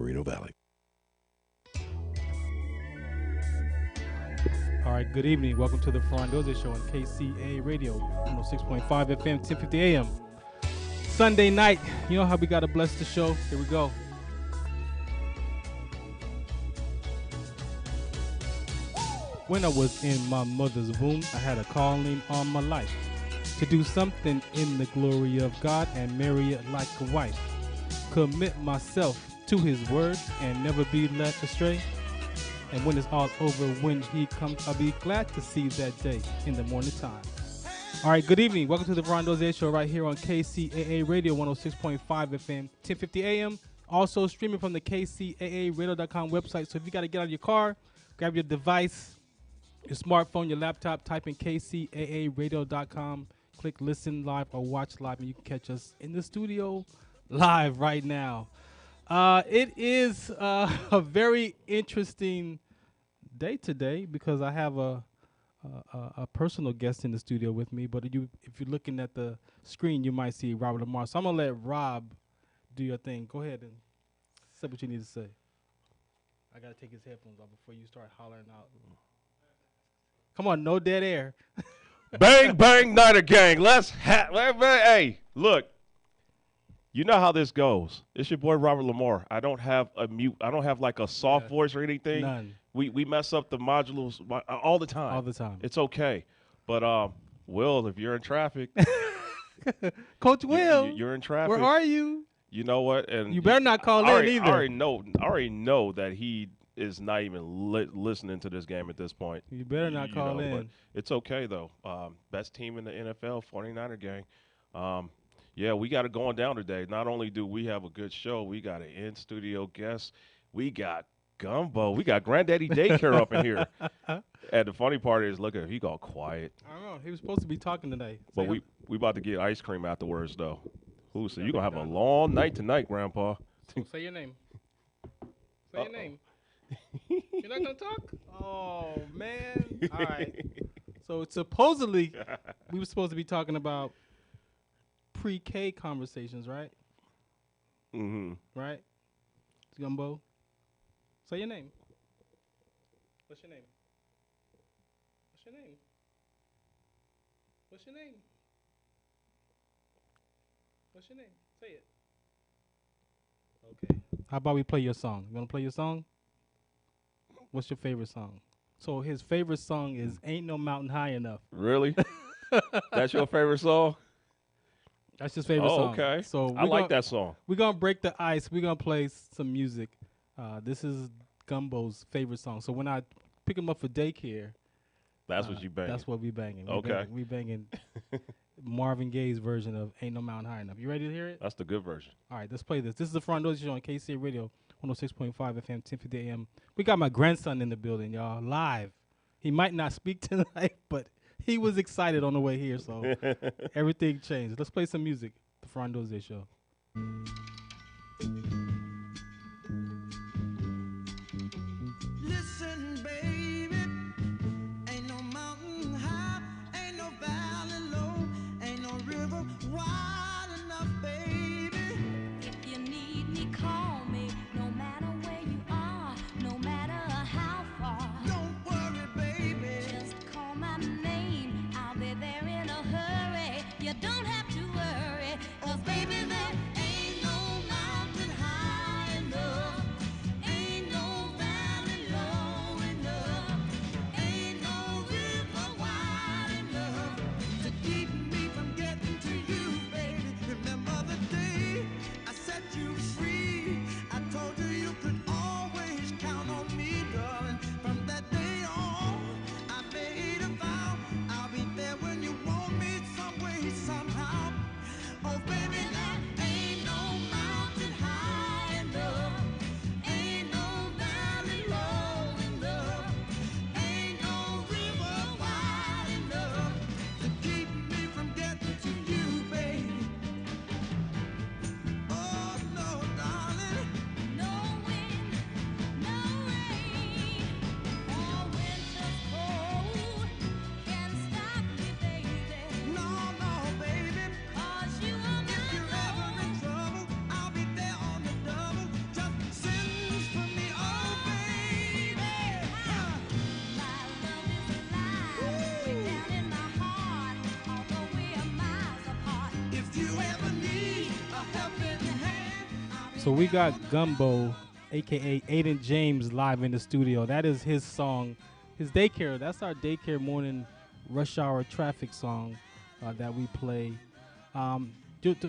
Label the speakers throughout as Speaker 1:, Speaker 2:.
Speaker 1: Moreno Valley.
Speaker 2: All right, good evening. Welcome to the Farron Dozier Show on KCAA Radio, 106.5 FM, 1050 AM. Sunday night, you know how we got to bless the show. Here we go. When I was in my mother's womb, I had a calling on my life to do something in the glory of God and marry it like a wife. Commit myself to his word and never be led astray. And when it's all over, when he comes, I'll be glad to see that day in the morning time. All right, good evening. Welcome to the Farron Dozier Show right here on KCAA Radio 106.5 FM, 1050 AM. Also streaming from the KCAARadio.com website. So if you got to get out of your car, grab your device, your smartphone, your laptop, type in KCAARadio.com, click listen live or watch live, and you can catch us in the studio live right now. It is a very interesting day today because I have a personal guest in the studio with me. But if you're looking at the screen, you might see Robert Lamar. So I'm gonna let Rob do your thing. Go ahead and say what you need to say. I gotta take his headphones off before you start hollering out. Come on, no dead air.
Speaker 3: Bang, bang, Niner gang. Hey, look. You know how this goes. It's your boy Robert Lamar. I don't have a mute. I don't have like a soft voice or anything.
Speaker 2: None.
Speaker 3: We mess up the modules all the time.
Speaker 2: All the time.
Speaker 3: It's okay. But Will, if you're in traffic,
Speaker 2: Coach Will,
Speaker 3: you're in traffic.
Speaker 2: where are you?
Speaker 3: You know what? And
Speaker 2: you better not call in either.
Speaker 3: I already know that he is not even listening to this game at this point.
Speaker 2: You better not call in.
Speaker 3: But it's okay though. Best team in the NFL, 49er gang. Yeah, we got it going down today. Not only do we have a good show, we got an in-studio guest. We got Gumbo. We got Granddaddy Daycare up in here. And the funny part is, look at him. He got quiet.
Speaker 2: I don't know. He was supposed to be talking today.
Speaker 3: But we about to get ice cream afterwards, though. Who said you're going to have a long night tonight, Grandpa?
Speaker 2: Say your name. Say your name. You're not going to talk? Oh, man. All right. So supposedly, we were supposed to be talking about pre-K conversations, right?
Speaker 3: Mm-hmm.
Speaker 2: Right? Gumbo? Say your name. What's your name? What's your name? What's your name? What's your name? Say it. Okay. How about we play your song? You want to play your song? What's your favorite song? So his favorite song is Ain't No Mountain High Enough.
Speaker 3: Really? That's your favorite song?
Speaker 2: That's his favorite song.
Speaker 3: Okay.
Speaker 2: So
Speaker 3: I like that song.
Speaker 2: We're going to break the ice. We're going to play some music. This is Gumbo's favorite song. So when I pick him up for daycare,
Speaker 3: that's what you bang.
Speaker 2: That's what we banging.
Speaker 3: Okay.
Speaker 2: We banging Marvin Gaye's version of Ain't No Mountain High Enough. You ready to hear it?
Speaker 3: That's the good version.
Speaker 2: All right, let's play this. This is the Farron Dozier Show on KCA Radio, 106.5 FM, 1050 AM. We got my grandson in the building, y'all, live. He might not speak tonight, but he was excited on the way here, so everything changed. Let's play some music. The Farron Dozier Show.
Speaker 4: Listen, baby, ain't no mountain high, ain't no valley low, ain't no river wide enough, baby.
Speaker 5: If you need me, call me, no matter where you are, no matter how far.
Speaker 4: Don't worry, baby,
Speaker 5: Just call my name, I'll be there in a hurry. You don't have to worry, 'cause baby, there ain't no
Speaker 2: So we got Gumbo, a.k.a. Aiden James, live in the studio. That is his song, his daycare. That's our daycare morning rush hour traffic song that we play. Do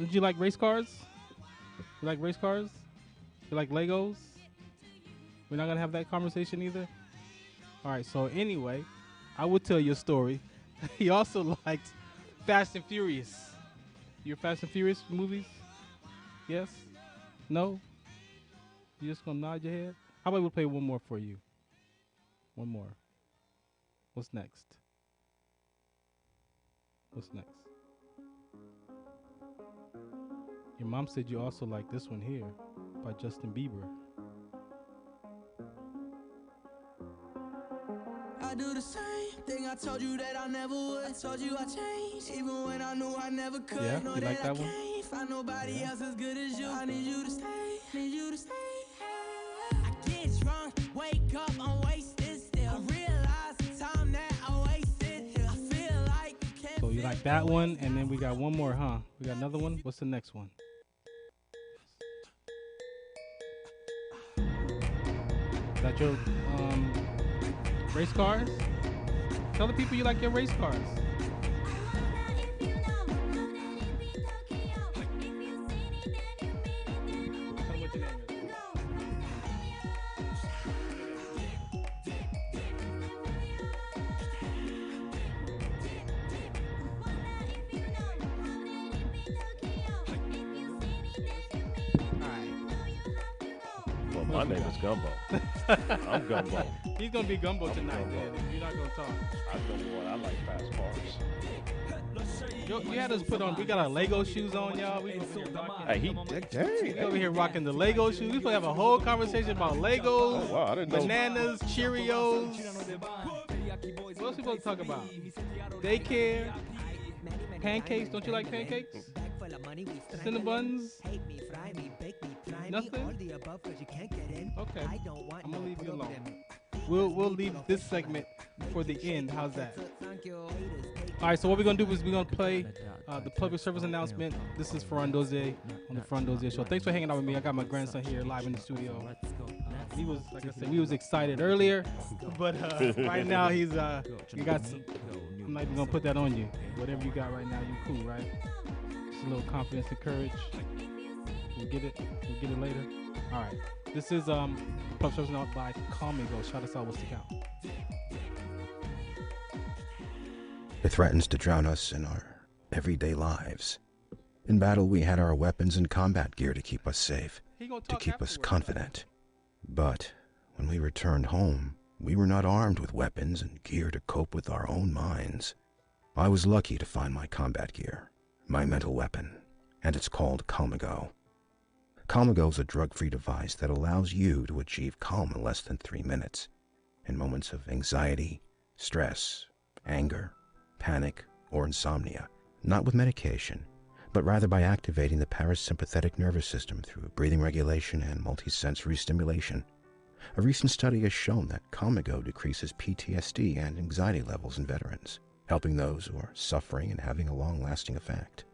Speaker 2: you like race cars? You like race cars? You like Legos? We're not going to have that conversation either? All right, so anyway, I will tell you a story. He also liked Fast and Furious. Your Fast and Furious movies? Yes? No? You just gonna nod your head? How about we play one more for you? One more. What's next? What's next? Your mom said you also like this one here by Justin Bieber.
Speaker 4: I do the same thing I told you that I never would. I told you I changed, even when I knew I never could.
Speaker 2: Yeah,
Speaker 4: know
Speaker 2: you like that
Speaker 4: I
Speaker 2: one?
Speaker 4: can't find nobody else as good as you. I need you to stay, need you to stay. I get drunk, wake up, I'm wasted still. I realize the time that I wasted here. I feel like you can't.
Speaker 2: So you like that one, and then we got one more, huh? We got another one? What's the next one? Is that your race cars? Tell the people you like your race cars. Tell them what your name is.
Speaker 3: Well, my name is Gumbo. I'm Gumbo.
Speaker 2: He's gonna be Gumbo tonight, man. If you're not gonna talk.
Speaker 3: I'm Gumbo. I like fast cars.
Speaker 2: You had us put on. We got our Lego shoes on, y'all. We over here rocking.
Speaker 3: Hey,
Speaker 2: We over here rocking the Lego shoes. We supposed to have a whole conversation about Legos,
Speaker 3: Oh, wow, I didn't know.
Speaker 2: bananas, Cheerios. What else we supposed to talk about? Daycare, pancakes. Don't you like pancakes? Cinnabuns? Nothing? Okay. I'm gonna leave you alone. We'll leave this segment for the end. How's that? All right, so what we're going to do is we're going to play the public service announcement. This is Farron Dozier on the Farron Dozier Show. Thanks for hanging out with me. I got my grandson here live in the studio. He was, like I said, we was excited earlier, but right now he's, you got some, I'm not even going to put that on you. Whatever you got right now, you cool, right? Just a little confidence and courage. We'll get it later. All right. This is public service announcement by Call Me Go. Shout us out. What's the count?
Speaker 1: It threatens to drown us in our everyday lives. In battle, we had our weapons and combat gear to keep us safe, to keep us confident. But when we returned home, we were not armed with weapons and gear to cope with our own minds. I was lucky to find my combat gear, my mental weapon, and it's called Calmago. Calmago is a drug-free device that allows you to achieve calm in less than 3 minutes in moments of anxiety, stress, anger, panic, or insomnia, not with medication, but rather by activating the parasympathetic nervous system through breathing regulation and multisensory stimulation. A recent study has shown that Calmago decreases PTSD and anxiety levels in veterans, helping those who are suffering and having a long-lasting effect.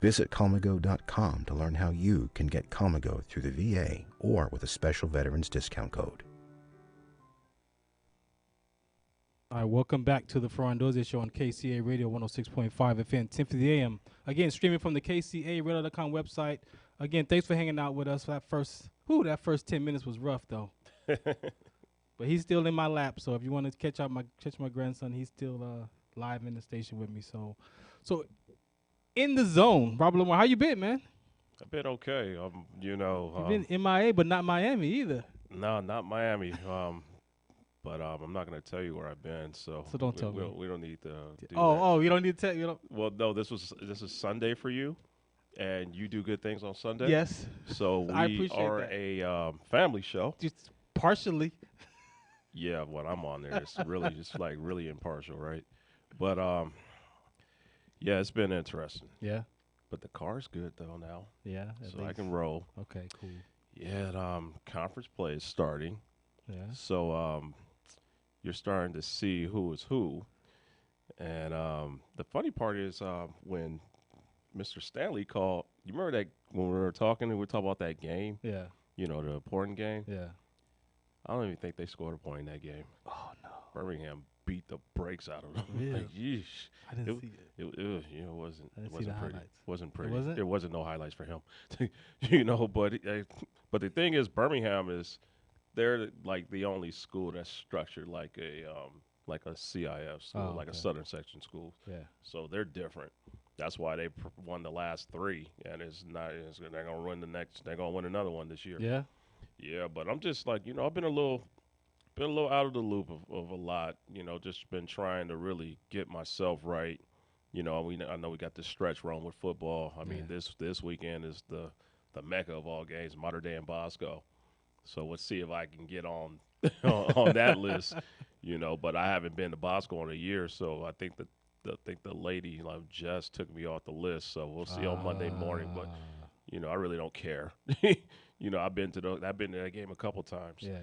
Speaker 1: Visit Calmago.com to learn how you can get Calmago through the VA or with a special veterans discount code.
Speaker 2: All right, welcome back to the Farron Dozier Show on KCA Radio 106.5 FM, 1050 AM. Again, streaming from the KCAARadio.com website. Again, thanks for hanging out with us. That first 10 minutes was rough, though. But he's still in my lap, so if you want to catch my grandson, he's still live in the station with me. So in the zone, Robert Lamar, how you been, man?
Speaker 3: I've been okay.
Speaker 2: You've been MIA, but not Miami either.
Speaker 3: No, not Miami. But I'm not going to tell you where I've been, so
Speaker 2: don't tell me.
Speaker 3: We don't need to do that.
Speaker 2: Oh, you don't need to tell you.
Speaker 3: Well, no, this is Sunday for you, and you do good things on Sunday.
Speaker 2: Yes.
Speaker 3: So
Speaker 2: I
Speaker 3: we
Speaker 2: appreciate
Speaker 3: are
Speaker 2: that.
Speaker 3: a family show.
Speaker 2: Just partially.
Speaker 3: Yeah, what I'm on there is really just like really impartial, right? But yeah, it's been interesting.
Speaker 2: Yeah.
Speaker 3: But the car's good though now.
Speaker 2: Yeah.
Speaker 3: So I can roll.
Speaker 2: Okay, cool.
Speaker 3: Yeah, conference play is starting.
Speaker 2: Yeah.
Speaker 3: So you're starting to see who is who. And the funny part is when Mr. Stanley called You remember that when we were talking, about that game,
Speaker 2: Yeah.
Speaker 3: the important game?
Speaker 2: Yeah.
Speaker 3: I don't even think they scored a point in that game.
Speaker 2: Oh no.
Speaker 3: Birmingham beat the brakes out of them.
Speaker 2: Really?
Speaker 3: Like, yeesh.
Speaker 2: I didn't see it.
Speaker 3: It wasn't.
Speaker 2: I didn't
Speaker 3: It
Speaker 2: see
Speaker 3: wasn't
Speaker 2: the
Speaker 3: pretty.
Speaker 2: highlights.
Speaker 3: Wasn't pretty.
Speaker 2: wasn't?
Speaker 3: There wasn't no highlights for him. But the thing is, Birmingham is they're like the only school that's structured like a CIF school, like a
Speaker 2: okay.
Speaker 3: Southern Section school.
Speaker 2: Yeah.
Speaker 3: So they're different. That's why they won the last 3, and they're gonna win the next. They're gonna win another one this year.
Speaker 2: Yeah.
Speaker 3: Yeah, but I'm just like, I've been a little out of the loop of a lot. Just been trying to really get myself right. I know we got this stretch run with football. I mean, this weekend is the mecca of all games, Mater Dei and Bosco. So let's see if I can get on on that list. But I haven't been to Bosco in a year, so I think the lady just took me off the list. So we'll see on Monday morning. But I really don't care. I've been to that game a couple times.
Speaker 2: Yeah.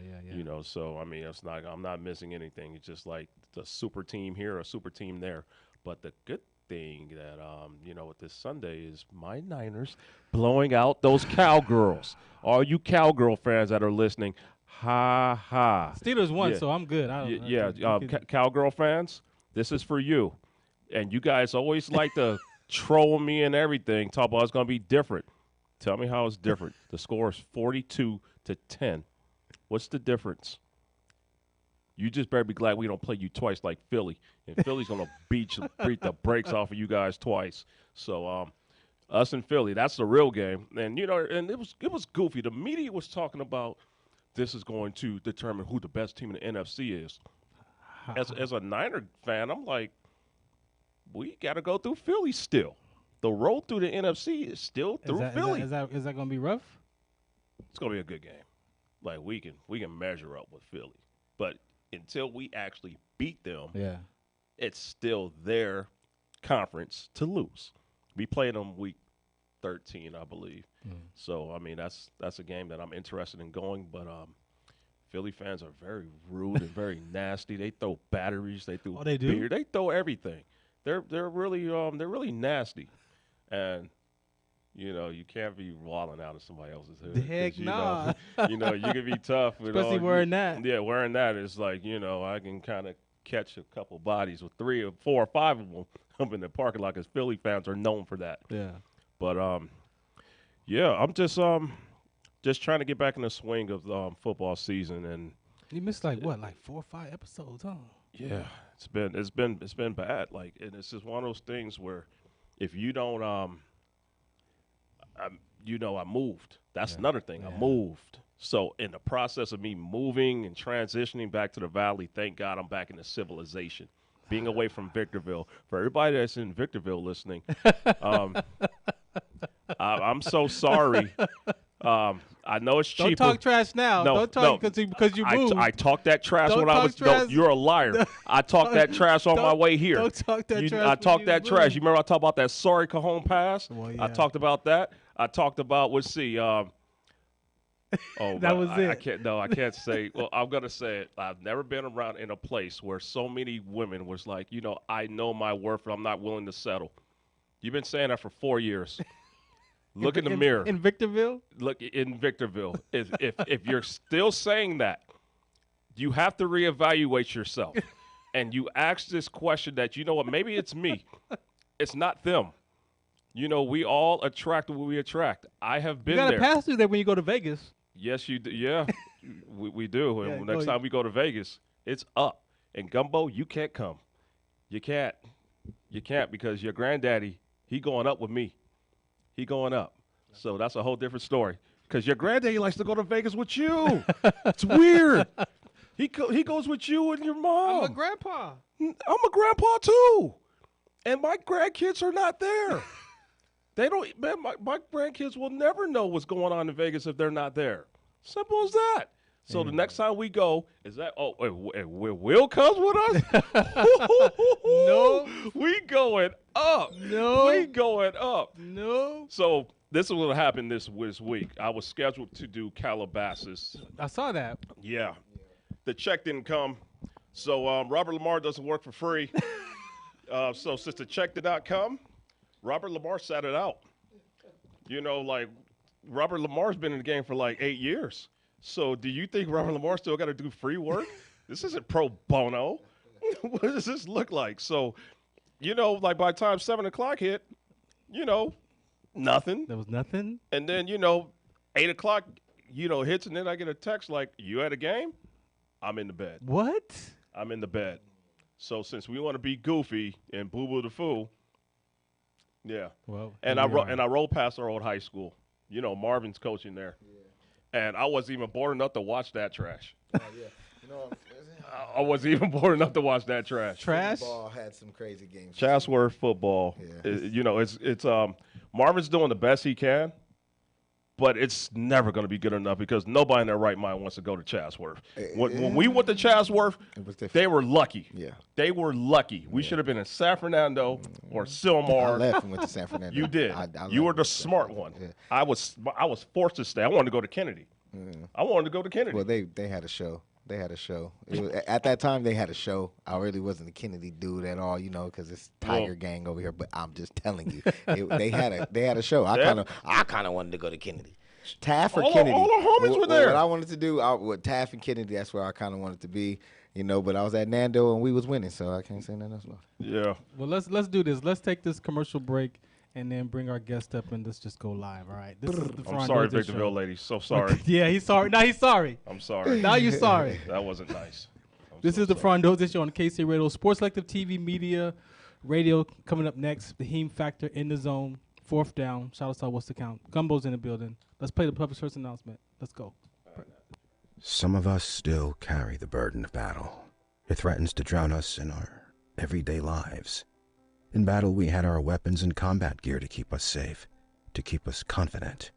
Speaker 3: So I mean, I'm not missing anything. It's just like the super team here, a super team there. But the good thing that with this Sunday is my Niners blowing out those Cowgirls. All you Cowgirl fans that are listening, ha ha.
Speaker 2: Steelers won,
Speaker 3: Yeah.
Speaker 2: so I'm good.
Speaker 3: Cowgirl fans, this is for you. And you guys always like to troll me and everything. Talk about it's going to be different. Tell me how it's different. The score is 42-10. What's the difference? You just better be glad we don't play you twice like Philly. And Philly's going to beat the brakes off of you guys twice. So us and Philly, that's the real game. And, and it was goofy. The media was talking about this is going to determine who the best team in the NFC is. As a Niner fan, I'm like, we got to go through Philly still. The road through the NFC is still through Philly.
Speaker 2: Is that going to be rough?
Speaker 3: It's going to be a good game. Like, we can measure up with Philly. But until we actually beat them, it's still their conference to lose. We played them week 13, I believe. So, I mean, that's a game that I'm interested in going. But Philly fans are very rude and very nasty. They throw batteries. They throw beer. They throw everything. They're really nasty. And, you can't be walling out of somebody else's hood.
Speaker 2: Heck nah.
Speaker 3: You can be tough.
Speaker 2: Especially wearing that.
Speaker 3: Yeah, wearing that is like, I can kind of catch a couple bodies with 3 or 4 or 5 of them up in the parking lot because Philly fans are known for that.
Speaker 2: Yeah.
Speaker 3: But, I'm just trying to get back in the swing of football season. And
Speaker 2: you missed like 4 or 5 episodes, huh?
Speaker 3: Yeah, it's been bad. Like, and it's just one of those things where if you don't, I moved. That's another thing.
Speaker 2: Yeah.
Speaker 3: I moved. So in the process of me moving and transitioning back to the Valley, thank God I'm back in the civilization. Being away from Victorville. For everybody that's in Victorville listening, I'm so sorry. I know it's cheaper.
Speaker 2: Don't talk trash now.
Speaker 3: No,
Speaker 2: don't talk because you moved.
Speaker 3: I talked that trash
Speaker 2: Don't
Speaker 3: when I
Speaker 2: talk
Speaker 3: was.
Speaker 2: trash.
Speaker 3: No, you're a liar. I talked that trash on my way here.
Speaker 2: Don't talk that trash.
Speaker 3: I talked that trash. You remember I talked about that sorry Cajon pass?
Speaker 2: Well,
Speaker 3: I talked about that. I talked about
Speaker 2: that was it.
Speaker 3: I can't say. Well, I'm gonna say it. I've never been around in a place where so many women was like, I know my worth, and I'm not willing to settle. You've been saying that for 4 years. Look in the mirror.
Speaker 2: In Victorville?
Speaker 3: Look in Victorville. If you're still saying that, you have to reevaluate yourself. And you ask this question that, maybe it's me. It's not them. We all attract what we attract. I have been there.
Speaker 2: You got to pass through there when you go to Vegas.
Speaker 3: Yes, you do. Yeah, we do. And
Speaker 2: Yeah,
Speaker 3: next time we go to Vegas, it's up. And Gumbo, you can't come. You can't. You can't because your granddaddy, he going up with me. He going up. So that's a whole different story. Because your granddaddy likes to go to Vegas with you. It's weird. He goes with you and your mom.
Speaker 2: I'm a grandpa.
Speaker 3: I'm a grandpa too. And my grandkids are not there. They don't, man, my grandkids will never know what's going on in Vegas if they're not there. Simple as that. So the next time we go, is that, Will comes with us?
Speaker 2: No.
Speaker 3: We going up.
Speaker 2: No.
Speaker 3: We going up.
Speaker 2: No.
Speaker 3: So this is what happened this week. I was scheduled to do Calabasas.
Speaker 2: I saw that.
Speaker 3: Yeah. The check didn't come. So Robert Lamar doesn't work for free. So since the check did not come, Robert Lamar sat it out. You know, like Robert Lamar's been in the game for like 8 years. So do you think Robert Lamar still got to do free work? This isn't pro bono. What does this look like? So, you know, like by the time 7 o'clock hit, you know, nothing.
Speaker 2: There was nothing.
Speaker 3: And then, you know, 8 o'clock, you know, hits, and then I get a text like, you at a game? I'm in the bed.
Speaker 2: What?
Speaker 3: I'm in the bed. So since we want to be goofy and boo-boo the fool, yeah.
Speaker 2: Well,
Speaker 3: And I rolled past our old high school. You know, Marvin's coaching there. Yeah. And I wasn't even bored enough to watch that trash.
Speaker 6: Oh, yeah. You know,
Speaker 3: I wasn't even bored enough to watch that trash.
Speaker 2: Trash.
Speaker 6: Football had some crazy games.
Speaker 3: Chatsworth football.
Speaker 6: Yeah.
Speaker 3: You know, it's Marvin's doing the best he can, but it's never going to be good enough because nobody in their right mind wants to go to Chatsworth. When we went to Chatsworth, they were lucky.
Speaker 6: Yeah.
Speaker 3: They were lucky. We should have been in San Fernando or
Speaker 6: I
Speaker 3: Sylmar.
Speaker 6: left and went to San Fernando.
Speaker 3: You did. You were the smart one.
Speaker 6: Yeah.
Speaker 3: I was forced to stay. I wanted to go to Kennedy. I wanted to go to Kennedy.
Speaker 6: Well, they had a show. They had a show. At that time, they had a show. I really wasn't a Kennedy dude at all, you know, because it's Tiger Gang over here. But I'm just telling you, they had a show. I kind of wanted to go to Kennedy. Taft or Kennedy.
Speaker 3: All the homies were there.
Speaker 6: What I wanted to do, with Taft and Kennedy, that's where I kind of wanted to be, you know. But I was at Nando and we was winning, so I can't say nothing else about it.
Speaker 3: Yeah.
Speaker 2: Well, let's do this. Let's take this commercial break and then bring our guest up and let's just go live. All right. This is the
Speaker 3: I'm sorry,
Speaker 2: Dozier
Speaker 3: Victorville
Speaker 2: Show.
Speaker 3: ladies. So sorry.
Speaker 2: Yeah, he's sorry. Now he's sorry.
Speaker 3: I'm sorry.
Speaker 2: Now you're sorry.
Speaker 3: That wasn't nice.
Speaker 2: This is the RecordedSourceFile Show on KCAA Radio, Sports Selective TV Media Radio. Coming up next, the Heme Factor in the Zone, 4th down. Shout out to what's the count? Gumbo's in the building. Let's play the public service announcement. Let's go.
Speaker 1: Some of us still carry the burden of battle. It threatens to drown us in our everyday lives. In battle, we had our weapons and combat gear to keep us safe, to keep us confident.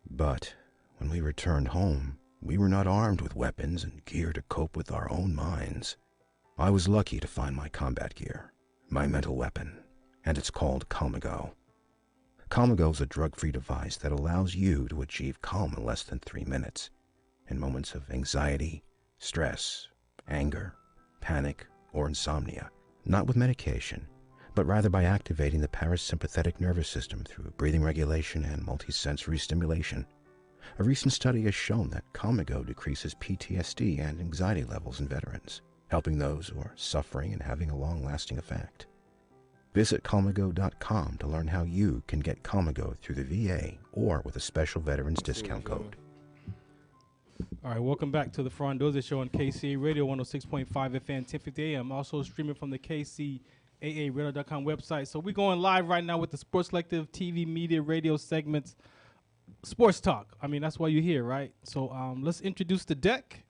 Speaker 1: But when we returned home, we were not armed with weapons and gear to cope with our own minds. I was lucky to find my combat gear, my mental weapon, and it's called Calmago. Calmago is a drug-free device that allows you to achieve calm in less than 3 minutes in moments of anxiety, stress, anger, panic, or insomnia, not with medication, but rather by activating the parasympathetic nervous system through breathing regulation and multisensory stimulation. A recent study has shown that Calmago decreases PTSD and anxiety levels in veterans, helping those who are suffering and having a long-lasting effect. Visit Calmago.com to learn how you can get Calmago through the VA or with a special veterans discount code.
Speaker 2: All right, welcome back to the RecordedSourceFile Show on KCAA Radio 106.5 FM, 1050 AM. Also streaming from the KCAARadio.com website. So we're going live right now with the Sports Selective TV Media Radio segments. Sports Talk. I mean, that's why you're here, right? So let's introduce the deck.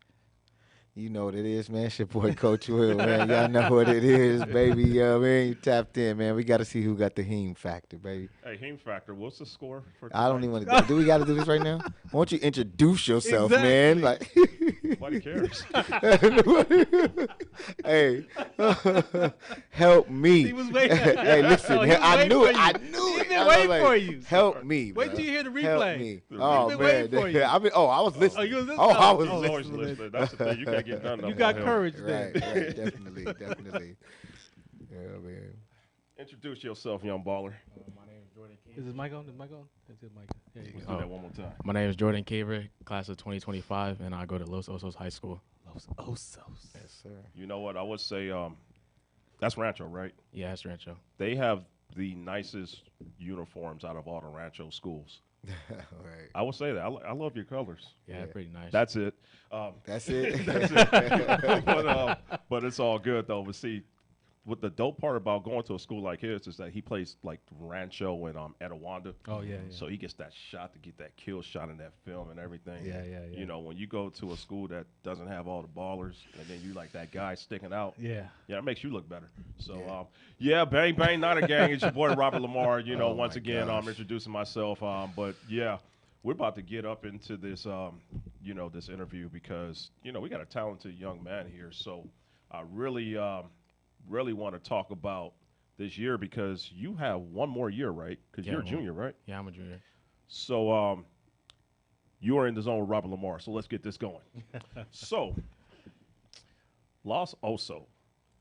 Speaker 6: You know what it is, man. It's your boy, Coach Will, man. Y'all know what it is, baby. Man, you tapped in, man. We got to see who got the Heme Factor, baby.
Speaker 3: Hey, Heme Factor, what's the score for
Speaker 6: I don't even want to. Do we got to do this right now? Why don't you introduce yourself, man? Like,
Speaker 3: Nobody cares.
Speaker 6: hey, help me.
Speaker 2: He was waiting.
Speaker 6: Hey, listen,
Speaker 2: Oh, he was
Speaker 6: I knew it.
Speaker 2: waiting
Speaker 6: I
Speaker 2: for you.
Speaker 6: knew
Speaker 2: He's
Speaker 6: it.
Speaker 2: been
Speaker 6: I was
Speaker 2: waiting
Speaker 6: like,
Speaker 2: for you.
Speaker 6: Help me.
Speaker 2: Wait
Speaker 6: bro.
Speaker 2: till you hear the
Speaker 6: Help
Speaker 2: replay.
Speaker 6: me.
Speaker 2: He's
Speaker 6: Oh,
Speaker 2: been
Speaker 6: man.
Speaker 2: waiting for you.
Speaker 6: I was listening.
Speaker 2: Oh, you was listening?
Speaker 6: Oh, I was
Speaker 3: I was
Speaker 6: listening.
Speaker 3: always listening. That's the thing. You can't get none of
Speaker 2: You
Speaker 3: them
Speaker 2: got
Speaker 3: on him.
Speaker 2: courage there.
Speaker 6: Right, definitely. Yeah, man.
Speaker 3: Introduce yourself, young baller.
Speaker 2: Is this mic on? Is mic on? Is this mic on? There you
Speaker 3: Let's
Speaker 2: go.
Speaker 3: do that one more time.
Speaker 7: My name is Jordan Caver, class of 2025, and I go to Los Osos High School.
Speaker 2: Los Osos.
Speaker 6: Yes, sir.
Speaker 3: You know what? I would say that's Rancho, right?
Speaker 7: Yeah, that's Rancho.
Speaker 3: They have the nicest uniforms out of all the Rancho schools.
Speaker 6: Right.
Speaker 3: I would say that. I love your colors.
Speaker 7: Yeah, pretty nice.
Speaker 3: That's it.
Speaker 6: That's it.
Speaker 3: But it's all good, though. But see, what the dope part about going to a school like his is that he plays like Rancho and Etowanda.
Speaker 2: Oh, yeah.
Speaker 3: So he gets that shot to get that kill shot in that film and everything.
Speaker 2: Yeah.
Speaker 3: You know, when you go to a school that doesn't have all the ballers and then you like that guy sticking out.
Speaker 2: Yeah.
Speaker 3: Yeah, it makes you look better. So, bang, bang, not a gang. It's your boy, Robert Lamar. You know,
Speaker 6: Oh,
Speaker 3: once
Speaker 6: my
Speaker 3: again,
Speaker 6: gosh.
Speaker 3: I'm introducing myself. But, yeah, we're about to get up into this, this interview because, we got a talented young man here. So I really want to talk about this year because you have one more year, right? Because
Speaker 7: Yeah,
Speaker 3: you're a junior, right?
Speaker 7: Yeah, I'm a junior.
Speaker 3: So you are in the zone with Robert Lamar. So let's get this going. So Los Oso,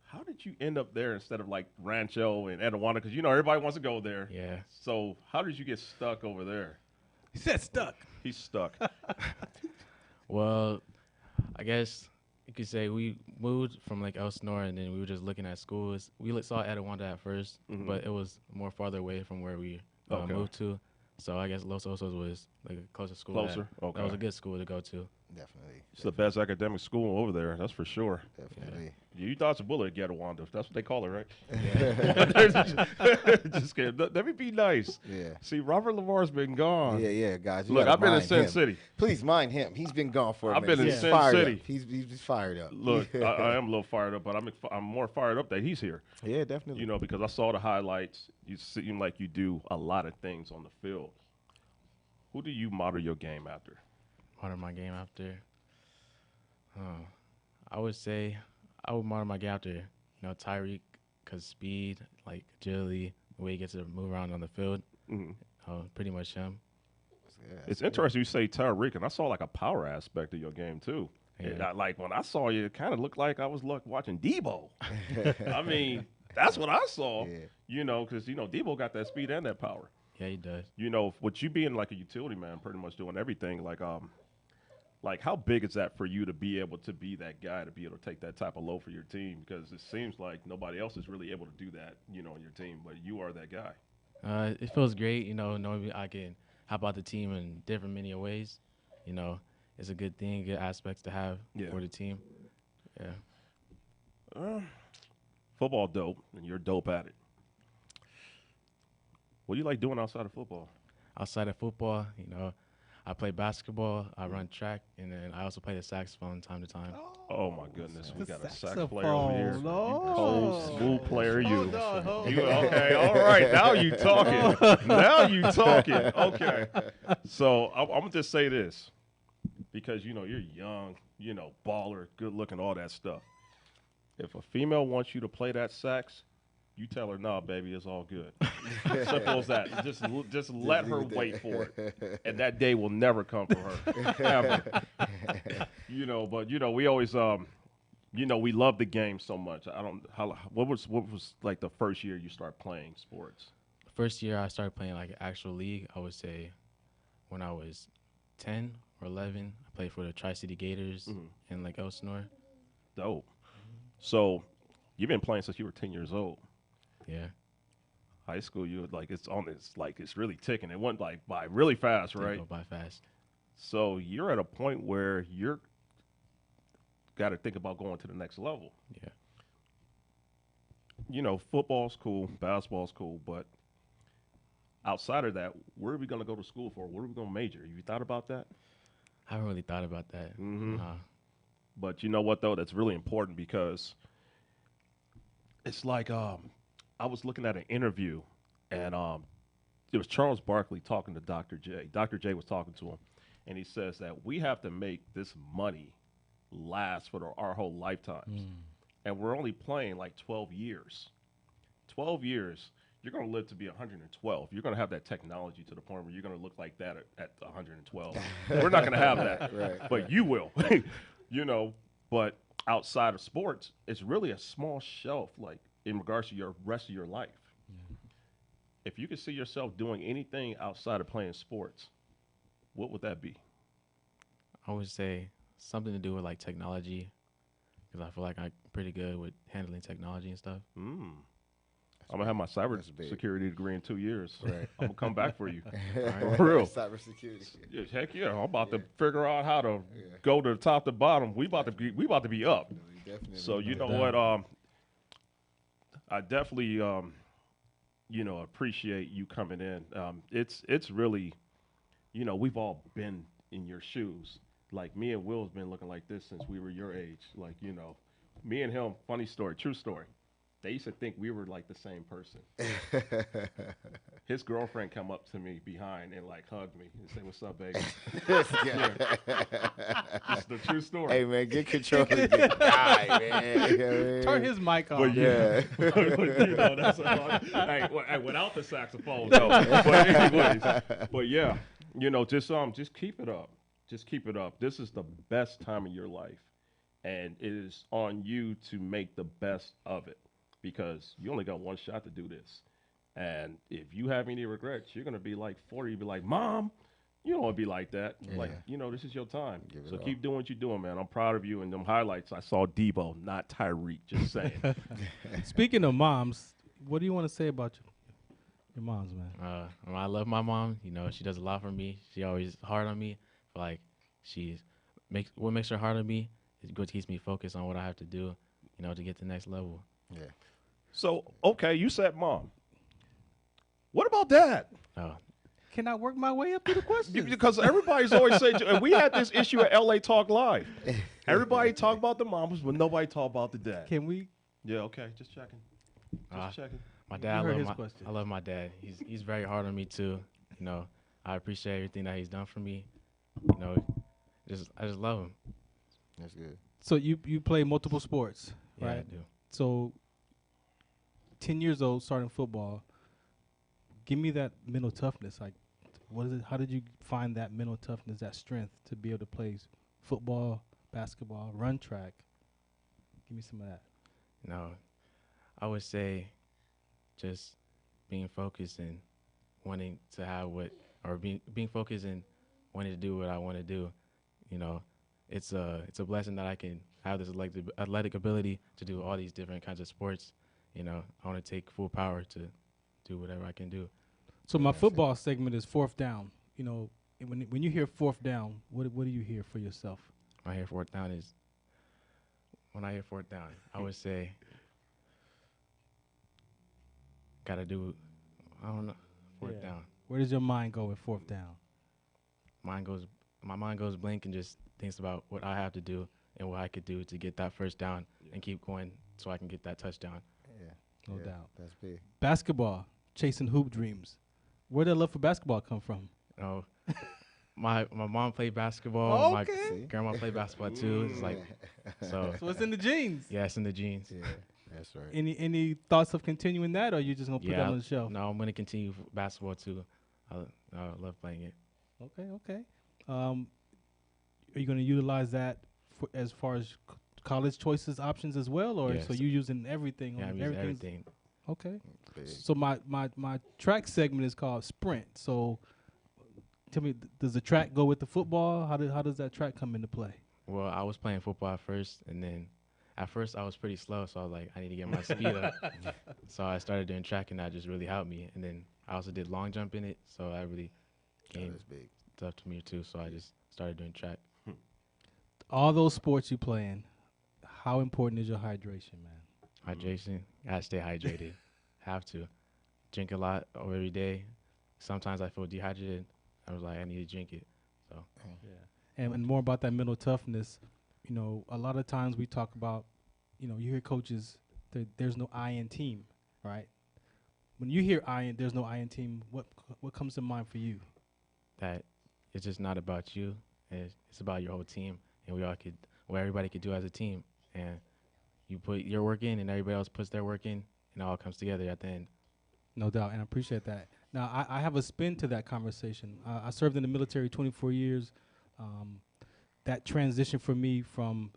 Speaker 3: how did you end up there instead of like Rancho and Etowanda? Because everybody wants to go there.
Speaker 7: Yeah.
Speaker 3: So how did you get stuck over there?
Speaker 2: He said stuck.
Speaker 3: He's stuck.
Speaker 7: Well, I guess you could say we moved from like Elsinore, and then we were just looking at schools. We saw Etiwanda at 1st, but it was more farther away from where we
Speaker 3: Okay.
Speaker 7: moved to. So I guess Los Osos was like a closer school.
Speaker 3: Closer?
Speaker 7: That was
Speaker 3: Okay.
Speaker 7: a good school to go to.
Speaker 6: Definitely.
Speaker 3: It's the best academic school over there, that's for sure.
Speaker 6: Definitely.
Speaker 3: You dodged a bullet at Etiwanda. That's what they call it, right? Just kidding. Let me be nice.
Speaker 6: Yeah.
Speaker 3: See, Robert Lamar's been gone.
Speaker 6: Yeah, guys. You
Speaker 3: Look,
Speaker 6: gotta
Speaker 3: I've been in
Speaker 6: mind
Speaker 3: Sin
Speaker 6: him.
Speaker 3: City.
Speaker 6: Please mind him. He's been gone for a
Speaker 3: I've
Speaker 6: minute.
Speaker 3: been in
Speaker 6: He's
Speaker 3: Sin
Speaker 6: fired
Speaker 3: City.
Speaker 6: Up. He's fired up.
Speaker 3: Look, I am a little fired up, but I'm more fired up that he's here.
Speaker 6: Yeah, definitely.
Speaker 3: You know, because I saw the highlights. You seem like you do a lot of things on the field. Who do you model your game after?
Speaker 7: Model my game after. I would say I would model my game after, Tyreek, because speed, like agility, the way he gets to move around on the field. Pretty much him.
Speaker 6: Yeah,
Speaker 3: It's interesting you say Tyreek, and I saw like a power aspect of your game too.
Speaker 7: Yeah.
Speaker 3: And like when I saw you, it kind of looked like I was watching Debo. I mean, that's what I saw.
Speaker 6: Yeah.
Speaker 3: Because Debo got that speed and that power.
Speaker 7: Yeah, he does.
Speaker 3: With you being like a utility man, pretty much doing everything, like how big is that for you to be able to be that guy, to be able to take that type of load for your team? Because it seems like nobody else is really able to do that, on your team, but you are that guy.
Speaker 7: It feels great, knowing I can help out the team in different many ways. It's a good thing, good aspects to have for the team. Yeah.
Speaker 3: Football dope, and you're dope at it. What do you like doing outside of football?
Speaker 7: Outside of football, I play basketball, I run track, and then I also play the saxophone time to time.
Speaker 3: Oh my goodness, we got a sax
Speaker 2: saxophone,
Speaker 3: player over here.
Speaker 2: no.
Speaker 3: You cold, smooth player, you.
Speaker 2: Hold on, hold on.
Speaker 3: You okay? All right, now you talking. Now you talking. Okay. So I'm gonna just say this, because you're young, baller, good looking, all that stuff. If a female wants you to play that sax, you tell her, "Nah, baby, it's all good." Simple as that. Just let her wait for it, and that day will never come for her. Ever. But we always, we love the game so much. What was like the first year you start playing sports?
Speaker 7: First year I started playing like an actual league, I would say when I was 10 or 11. I played for the Tri-City Gators in like Elsinore.
Speaker 3: Dope. So you've been playing since you were 10 years old.
Speaker 7: Yeah.
Speaker 3: High school, it's really ticking. It went like by really fast,
Speaker 7: Did
Speaker 3: right?
Speaker 7: go by fast.
Speaker 3: So you're at a point where you're got to think about going to the next level.
Speaker 7: Yeah.
Speaker 3: Football's cool, basketball's cool, but outside of that, where are we going to go to school for? What are we going to major? Have you thought about that?
Speaker 7: I haven't really thought about that.
Speaker 3: But you know what, though? That's really important, because it's like I was looking at an interview, and it was Charles Barkley talking to Dr. J. Dr. J was talking to him, and he says that we have to make this money last for our whole lifetimes. And we're only playing like 12 years. 12 years, you're going to live to be 112. You're going to have that technology to the point where you're going to look like that at 112. We're not going to have that, but you will. But outside of sports, it's really a small shelf, like in regards to your rest of your life. If you could see yourself doing anything outside of playing sports, what would that be?
Speaker 7: I would say something to do with like technology, because I feel like I'm pretty good with handling technology and stuff.
Speaker 3: I'm going to have my cyber security degree in 2 years.
Speaker 6: Right.
Speaker 3: I'm going to come back for you.
Speaker 6: Right.
Speaker 3: For real.
Speaker 6: Cybersecurity.
Speaker 3: Yeah, heck yeah. I'm about to figure out how to go to the top to bottom. We about to be up.
Speaker 6: Definitely.
Speaker 3: So you know what? I definitely appreciate you coming in. It's really, we've all been in your shoes. Like me and Will's been looking like this since we were your age. Like, me and him, funny story, true story. They used to think we were like the same person. His girlfriend come up to me behind and like hug me and say, "What's up, baby?" It's the true story.
Speaker 6: Hey man, get control of the guy, man.
Speaker 2: Turn his mic on.
Speaker 3: But
Speaker 6: Yeah.
Speaker 3: That's hey, without the saxophone though. But anyways, just keep it up. Just keep it up. This is the best time of your life, and it is on you to make the best of it, because you only got one shot to do this. And if you have any regrets, you're gonna be like 40. You'll be like, "Mom, You don't want to be like that.
Speaker 6: Yeah.
Speaker 3: Like, this is your time.
Speaker 6: Give it
Speaker 3: So
Speaker 6: all.
Speaker 3: keep doing what you're doing, man. I'm proud of you. And them highlights, I saw Debo, not Tyreek. Just saying.
Speaker 2: Speaking of moms, what do you want to say about your moms, man?
Speaker 7: I love my mom. She does a lot for me. She always hard on me. Like what makes her hard on me is what keeps me focused on what I have to do, to get to the next level.
Speaker 6: Yeah.
Speaker 3: So, okay, you said mom. What about dad?
Speaker 2: Can I work my way up through the questions?
Speaker 3: Because everybody's always saying, and we had this issue at LA Talk Live. Everybody talk about the moms, but nobody talk about the dad.
Speaker 2: Can we?
Speaker 3: Yeah, okay, just checking. Just checking.
Speaker 7: My dad,
Speaker 2: heard his question.
Speaker 7: I love my dad. He's very hard on me too. I appreciate everything that he's done for me. I just love him.
Speaker 6: That's good.
Speaker 2: So you play multiple sports,
Speaker 7: Yeah,
Speaker 2: right?
Speaker 7: I do.
Speaker 2: So 10 years old, starting football. Give me that mental toughness. Like, what is it? How did you find that mental toughness, that strength to be able to play football, basketball, run track? Give me some of that.
Speaker 7: I would say just being focused and wanting to have being focused and wanting to do what I want to do. It's a blessing that I can have this athletic ability to do all these different kinds of sports. I want to take full power to do whatever I can do.
Speaker 2: So my football segment is fourth down. When you hear fourth down, what do you hear for yourself?
Speaker 7: When I hear fourth down, I would say gotta do, I don't know, fourth down.
Speaker 2: Where does your mind go with fourth down?
Speaker 7: My mind goes blank and just thinks about what I have to do and what I could do to get that first down and keep going so I can get that touchdown.
Speaker 6: Yeah.
Speaker 2: No doubt.
Speaker 6: That's big.
Speaker 2: Basketball, chasing hoop dreams. Where did love for basketball come from?
Speaker 7: My mom played basketball.
Speaker 2: Okay.
Speaker 7: My grandma played basketball too. It's like so
Speaker 2: it's in the genes.
Speaker 7: Yeah, it's in the genes.
Speaker 6: Yeah, that's right.
Speaker 2: Any thoughts of continuing that, or you just gonna put that on the shelf?
Speaker 7: No, I'm gonna continue basketball too. I love playing it.
Speaker 2: Okay. Are you gonna utilize that as far as college choices options as well, or
Speaker 7: Yes.
Speaker 2: so you using everything?
Speaker 7: Yeah, I'm using everything.
Speaker 2: Okay.
Speaker 6: Big.
Speaker 2: So my track segment is called sprint. So tell me, does the track go with the football? How does that track come into play?
Speaker 7: Well, I was playing football at first, and then at first I was pretty slow, so I was like, I need to get my speed up. So I started doing track, and that just really helped me. And then I also did long jump in it, so that really came
Speaker 6: That's big.
Speaker 7: tough to me too. So I just started doing track.
Speaker 2: All those sports you play in, how important is your hydration, man?
Speaker 7: Hydration, gotta stay hydrated. Have to drink a lot every day. Sometimes I feel dehydrated. I was like, I need to drink it. So
Speaker 2: Yeah. And more about that mental toughness. A lot of times we talk about, you hear coaches, there's no I in team, right? When you hear there's no I in team, what comes to mind for you?
Speaker 7: that it's just not about you. It's about your whole team, and what everybody could do as a team. And you put your work in, and everybody else puts their work in, and it all comes together at the end.
Speaker 2: No doubt, and I appreciate that. Now, I have a spin to that conversation. I served in the military 24 years. That transition for me from,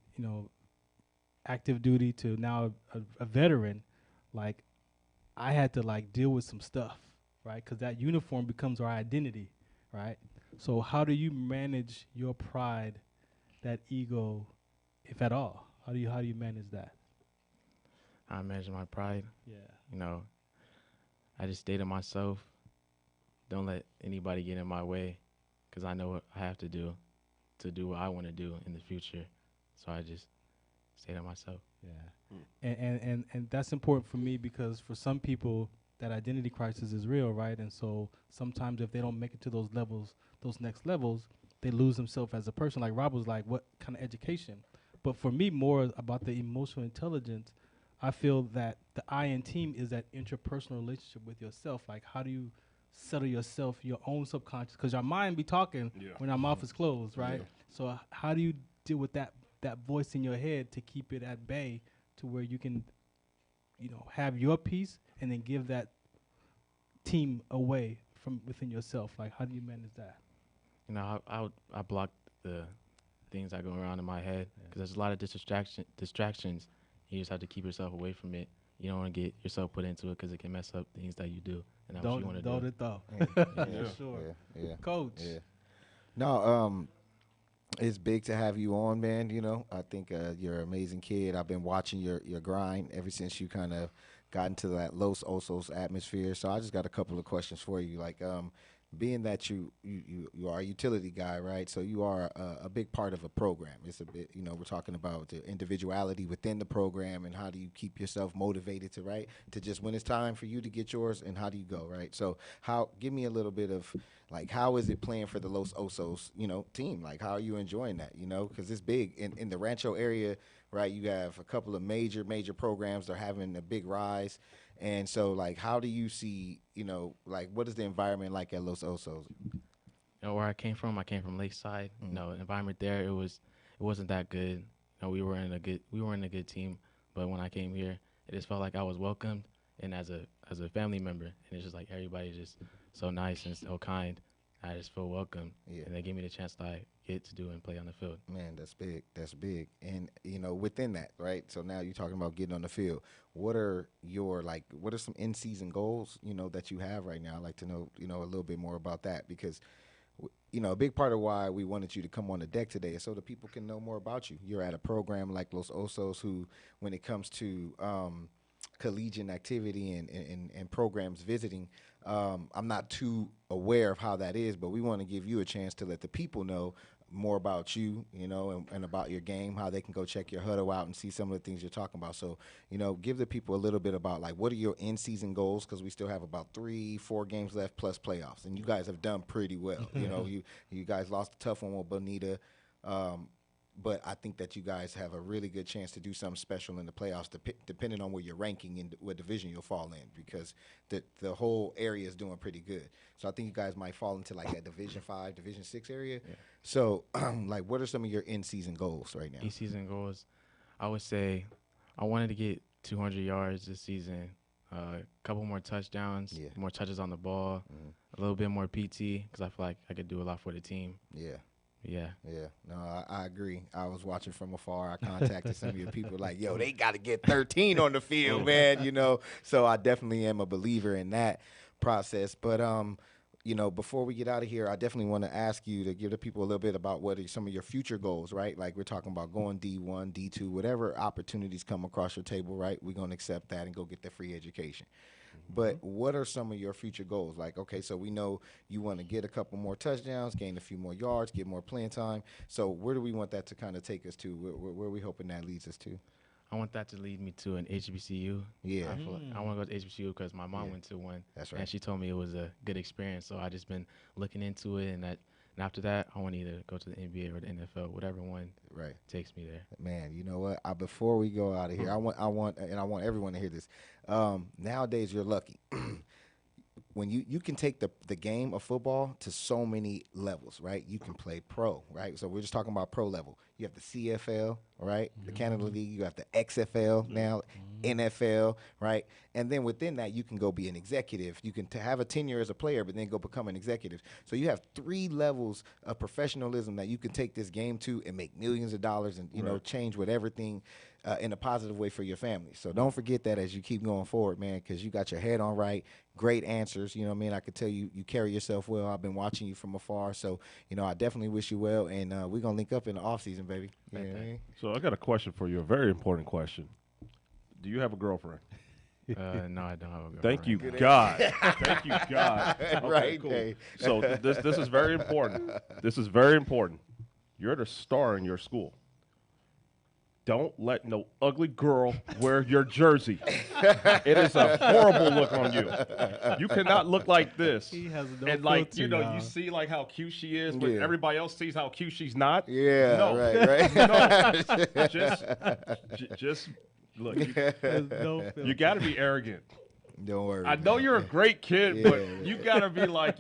Speaker 2: active duty to now a veteran, like, I had to, deal with some stuff, right? Because that uniform becomes our identity, right? So how do you manage your pride, that ego, if at all? How do you manage that?
Speaker 7: I manage my pride.
Speaker 2: Yeah.
Speaker 7: I just stay to myself. Don't let anybody get in my way, because I know what I have to do what I want to do in the future. So I just stay to myself.
Speaker 2: Yeah. And that's important for me, because for some people that identity crisis is real, right? And so sometimes if they don't make it to those next levels, they lose themselves as a person. Like Rob was like, what kind of education? But for me, more about the emotional intelligence, I feel that the I in team is that interpersonal relationship with yourself. Like, how do you settle yourself, your own subconscious? Because your mind be talking when our mouth is closed, right?
Speaker 6: Yeah.
Speaker 2: So how do you deal with that voice in your head to keep it at bay, to where you can, have your peace and then give that team away from within yourself? Like, how do you manage that?
Speaker 7: I block the things that go around in my head, because there's a lot of distractions. You just have to keep yourself away from it. You don't want to get yourself put into it, because it can mess up things that you do and that's what you want to do.
Speaker 2: Don't it though?
Speaker 6: Yeah.
Speaker 2: For sure.
Speaker 6: Yeah.
Speaker 2: Coach,
Speaker 6: Yeah. No, it's big to have you on, man. I think you're an amazing kid. I've been watching your grind ever since you kind of got into that Los Osos atmosphere. So I just got a couple of questions for you. Like, being that you are a utility guy, right? So you are a big part of a program. It's a bit, we're talking about the individuality within the program and how do you keep yourself motivated to just when it's time for you to get yours, and how do you go, right? So give me a little bit of like, how is it playing for the Los Osos, team? Like, how are you enjoying that, because it's big in the Rancho area, right? You have a couple of major programs. They're having a big rise. And so, like, how do you see, like, what is the environment like at Los Osos?
Speaker 7: Where I came from Lakeside. The environment there, it wasn't that good. We were in a good team, but when I came here, it just felt like I was welcomed and as a family member, and it's just like everybody's just so nice and so kind. I just feel welcome, and they gave me the chance that I get to do and play on the field.
Speaker 6: Man, that's big. That's big. And within that, right? So now you're talking about getting on the field. What are some in-season goals, that you have right now? I'd like to know, a little bit more about that, because a big part of why we wanted you to come on the deck today is so that people can know more about you. You're at a program like Los Osos, who, when it comes to collegiate activity and programs visiting, I'm not too aware of how that is, but we want to give you a chance to let the people know more about you, and about your game, how they can go check your huddle out and see some of the things you're talking about. So, give the people a little bit about, like, what are your in-season goals, because we still have about 3-4 games left plus playoffs, and you guys have done pretty well. You guys lost a tough one with Bonita, but I think that you guys have a really good chance to do something special in the playoffs, depending on where you're ranking and what division you'll fall in, because the whole area is doing pretty good. So I think you guys might fall into like that Division 5, Division 6 area. Yeah. So, like, what are some of your in-season goals right now?
Speaker 7: In-season goals, I would say I wanted to get 200 yards this season, a couple more touchdowns, more touches on the ball, a little bit more PT, because I feel like I could do a lot for the team. Yeah. No, I agree. I was watching from afar. I contacted some of your people like, yo, they got to get 13 on the field, man, So I definitely am a believer in that process. But, before we get out of here, I definitely want to ask you to give the people a little bit about what are some of your future goals, right? Like, we're talking about going D1, D2, whatever opportunities come across your table, right? We're going to accept that and go get the free education. But what are some of your future goals? Like, okay, so we know you want to get a couple more touchdowns, gain a few more yards, get more playing time. So where do we want that to kind of take us to? Where are we hoping that leads us to? I want that to lead me to an HBCU.
Speaker 6: Yeah.
Speaker 7: I want to go to HBCU because my mom went to one.
Speaker 6: That's right.
Speaker 7: And she told me it was a good experience. So I just been looking into it, and after that, I want to either go to the NBA or the NFL, whatever one takes me there.
Speaker 6: Man, you know what? Before we go out of here, I want everyone to hear this. Nowadays, you're lucky. When you can take the game of football to so many levels, right? You can play pro, right? So we're just talking about pro level. You have the CFL, right? The Canada League. You have the XFL now, NFL, right? And then within that, you can go be an executive. You can have a tenure as a player, but then go become an executive. So you have 3 levels of professionalism that you can take this game to and make millions of dollars and, change with everything in a positive way for your family. So don't forget that as you keep going forward, man, because you got your head on right. Great answers. You know what I mean? I could tell you carry yourself well. I've been watching you from afar. So, I definitely wish you well. And we're going to link up in the offseason, baby. You know what I mean?
Speaker 3: So I got a question for you, a very important question. Do you have a girlfriend?
Speaker 7: No, I don't have a girlfriend.
Speaker 3: Thank you, God. Thank you, God. Okay,
Speaker 6: Right,
Speaker 3: cool.
Speaker 6: Dave.
Speaker 3: So this is very important. This is very important. You're the star in your school. Don't let no ugly girl wear your jersey. It is a horrible look on you. You cannot look like this.
Speaker 2: He has no
Speaker 3: and like
Speaker 2: filter, y'all.
Speaker 3: you see like how cute she is, but everybody else sees how cute she's not.
Speaker 6: Yeah,
Speaker 3: no.
Speaker 6: right.
Speaker 3: No, just look. You got to be arrogant.
Speaker 6: Don't worry.
Speaker 3: I know you're a great kid, but you got to be like,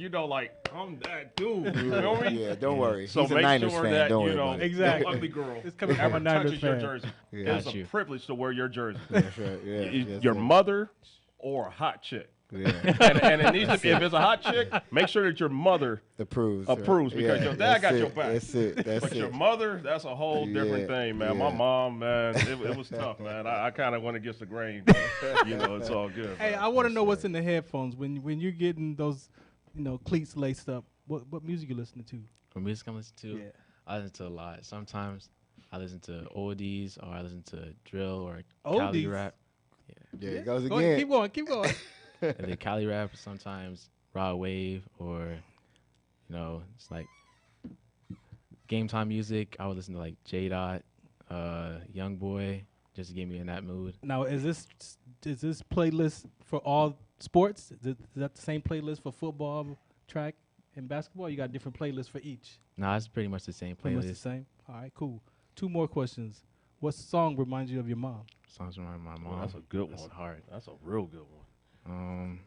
Speaker 3: I'm that dude. You know what I mean?
Speaker 6: Yeah, don't worry.
Speaker 3: So
Speaker 6: He's a
Speaker 3: make
Speaker 6: Niners
Speaker 3: sure
Speaker 6: fan.
Speaker 3: that,
Speaker 6: Don't worry about it.
Speaker 2: Exactly.
Speaker 3: no ugly girl
Speaker 2: It's coming from a
Speaker 3: ever
Speaker 2: Niners
Speaker 3: touches your
Speaker 2: fan.
Speaker 3: jersey.
Speaker 6: Yeah.
Speaker 3: It's a privilege to wear your jersey.
Speaker 6: That's right. Yeah.
Speaker 3: Your mother or a hot chick.
Speaker 6: Yeah.
Speaker 3: And it needs to be, if it's a hot chick, make sure that your mother
Speaker 6: Approves
Speaker 3: because your dad got your back.
Speaker 6: That's it.
Speaker 3: But your mother, that's a whole different thing, man. My mom, man, it was tough, man. I kind of went against the grain, but, it's all good.
Speaker 2: Hey,
Speaker 3: man.
Speaker 2: I want to know what's in the headphones when you're getting those, cleats laced up. What music you listening to?
Speaker 7: For music I listen to,
Speaker 2: Yeah.
Speaker 7: I listen to a lot. Sometimes I listen to oldies or I listen to drill or Cali
Speaker 2: Oldies?
Speaker 7: rap.
Speaker 6: There it goes
Speaker 2: Go ahead,
Speaker 6: again.
Speaker 2: keep going.
Speaker 7: And then Cali rap, sometimes raw wave or, it's like game time music. I would listen to like J Dot, Young Boy, just to get me in that mood.
Speaker 2: Now, is this playlist for all sports? Is that the same playlist for football, track, and basketball? You got different playlists for each?
Speaker 7: Nah, it's pretty much the same
Speaker 2: Pretty much the
Speaker 7: playlist.
Speaker 2: same? All right, cool. 2 more questions. What song reminds you of your mom?
Speaker 7: Songs remind my
Speaker 3: Well,
Speaker 7: mom.
Speaker 3: that's a good
Speaker 7: That's
Speaker 3: one.
Speaker 7: hard.
Speaker 3: That's a real good one.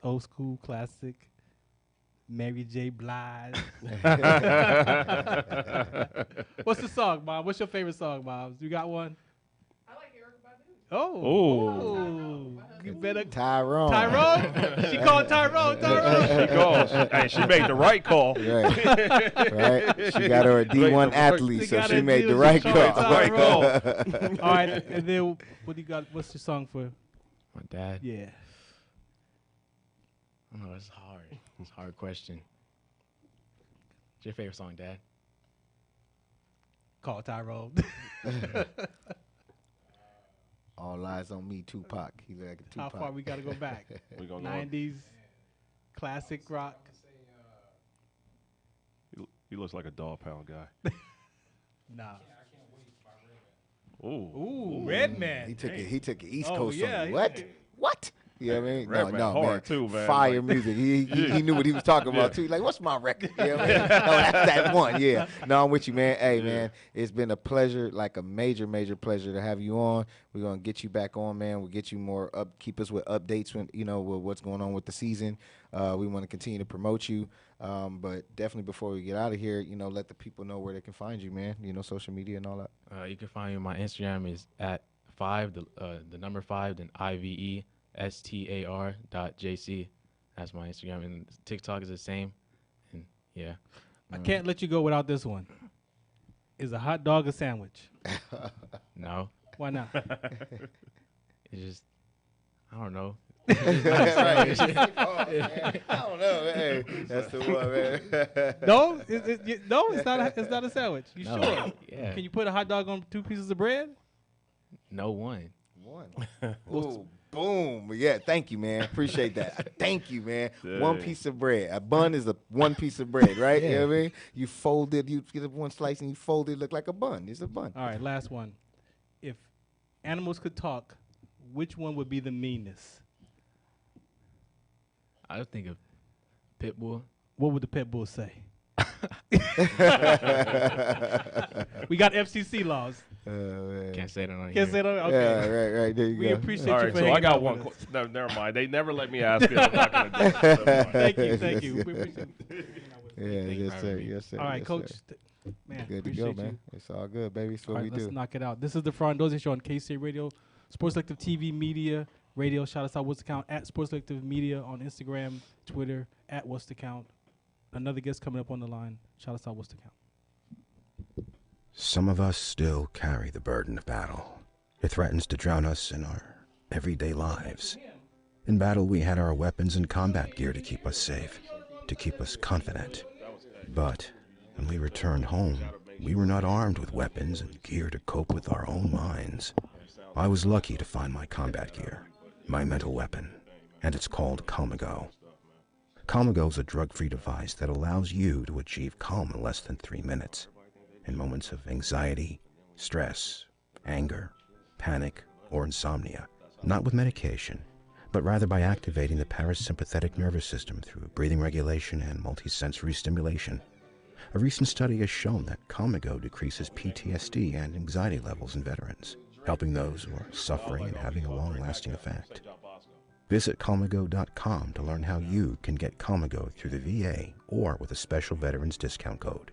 Speaker 2: Old school, classic, Mary J. Blige. What's the song, Mom? What's your favorite song, Mom? You got one? Oh. You better.
Speaker 6: Tyrone.
Speaker 2: Tyrone? She called Tyrone.
Speaker 3: She calls. Hey, she made the right call.
Speaker 6: Right. She got her a D1 athlete,
Speaker 2: She
Speaker 6: so
Speaker 2: got
Speaker 6: she
Speaker 2: a
Speaker 6: made the
Speaker 2: D1
Speaker 6: right
Speaker 2: she
Speaker 6: call.
Speaker 2: called
Speaker 3: Right call.
Speaker 2: All right, and then what do you got? What's your song for?
Speaker 7: My dad.
Speaker 2: Yeah.
Speaker 7: I don't know. It's hard. It's a hard question. What's your favorite song, Dad?
Speaker 2: Call Tyrone.
Speaker 6: All eyes on me, Tupac. He's like a
Speaker 2: How
Speaker 6: Tupac.
Speaker 2: far we got to go back?
Speaker 3: We gonna go.
Speaker 2: 90s, classic rock.
Speaker 3: He looks like a dog pound guy.
Speaker 2: Nah.
Speaker 3: Ooh.
Speaker 2: Ooh, Redman.
Speaker 6: He took it East
Speaker 2: Oh,
Speaker 6: Coast
Speaker 2: yeah,
Speaker 6: on you.
Speaker 2: yeah.
Speaker 6: What? What? You know what I mean?
Speaker 3: Redman hard too, man.
Speaker 6: Fire
Speaker 3: Like-
Speaker 6: music. He knew what he was talking about too. Like, what's my record? You know what I mean? No, that's that one. Yeah. No, I'm with you, man. Hey, man, it's been a pleasure, like a major, major pleasure to have you on. We're gonna get you back on, man. We'll get you more keep us with updates when with what's going on with the season. We want to continue to promote you. But definitely before we get out of here, let the people know where they can find you, man. Social media and all that.
Speaker 7: You can find me. My Instagram is at 5, the number 5, then IVESTAR.JC. That's my Instagram, and TikTok is the same. And yeah,
Speaker 2: I can't let you go without this one. Is a hot dog a sandwich?
Speaker 7: no,
Speaker 2: Why not?
Speaker 7: it's just I don't know.
Speaker 6: I don't know, man. That's the one, man.
Speaker 2: No, no, it's not. It's not a sandwich. You
Speaker 7: No.
Speaker 2: sure?
Speaker 7: Yeah.
Speaker 2: Can you put a hot dog on 2 pieces of bread?
Speaker 7: No one.
Speaker 6: One. Ooh, boom. Yeah, thank you, man. Appreciate that. Thank you, man. One
Speaker 3: Dang.
Speaker 6: piece of bread. A bun is one piece of bread, right? You know what I mean? You fold it, you get one slice and you fold it, look like a bun. It's a bun.
Speaker 2: All right, last one. If animals could talk, which one would be the meanest?
Speaker 7: I would think of Pitbull.
Speaker 2: What would the pit bull say? We got FCC laws.
Speaker 6: Man.
Speaker 7: Can't say that on
Speaker 2: Can't
Speaker 7: here.
Speaker 2: say that. Okay.
Speaker 6: Yeah, right. There you
Speaker 2: We
Speaker 6: go.
Speaker 2: appreciate
Speaker 3: All
Speaker 2: you
Speaker 3: right,
Speaker 2: for
Speaker 3: so I
Speaker 2: hanging
Speaker 3: got
Speaker 2: out
Speaker 3: one.
Speaker 2: with us.
Speaker 3: No, never mind. They never let me ask it. I'm not gonna do it. Never mind.
Speaker 2: Thank you. We appreciate it.
Speaker 6: Yeah,
Speaker 7: Thank you
Speaker 6: yes,
Speaker 7: for
Speaker 6: sir.
Speaker 7: having me.
Speaker 6: Yes, sir.
Speaker 2: All right,
Speaker 6: yes,
Speaker 2: Coach.
Speaker 6: sir.
Speaker 2: Man,
Speaker 6: Good to
Speaker 2: appreciate
Speaker 6: go, man.
Speaker 2: you.
Speaker 6: It's all good, baby. It's what
Speaker 2: All
Speaker 6: we
Speaker 2: right, let's
Speaker 6: do.
Speaker 2: knock it out. This is the Ferron Dozier Show on KCA Radio, Sports Selective TV Media Radio. Shout us out. What's the count? At Sports Selective Media on Instagram, Twitter. At What's the Count. Another guest coming up on the line. Shout us out. What's the count?
Speaker 1: Some of us still carry the burden of battle. It threatens to drown us in our everyday lives. In battle, we had our weapons and combat gear to keep us safe, to keep us confident. But when we returned home, we were not armed with weapons and gear to cope with our own minds. I was lucky to find my combat gear, my mental weapon, and it's called Calmago. Calmago is a drug-free device that allows you to achieve calm in less than 3 minutes. In moments of anxiety, stress, anger, panic, or insomnia, not with medication, but rather by activating the parasympathetic nervous system through breathing regulation and multisensory stimulation. A recent study has shown that Calmago decreases PTSD and anxiety levels in veterans, helping those who are suffering and having a long-lasting effect. Visit Calmago.com to learn how you can get Calmago through the VA or with a special veterans discount code.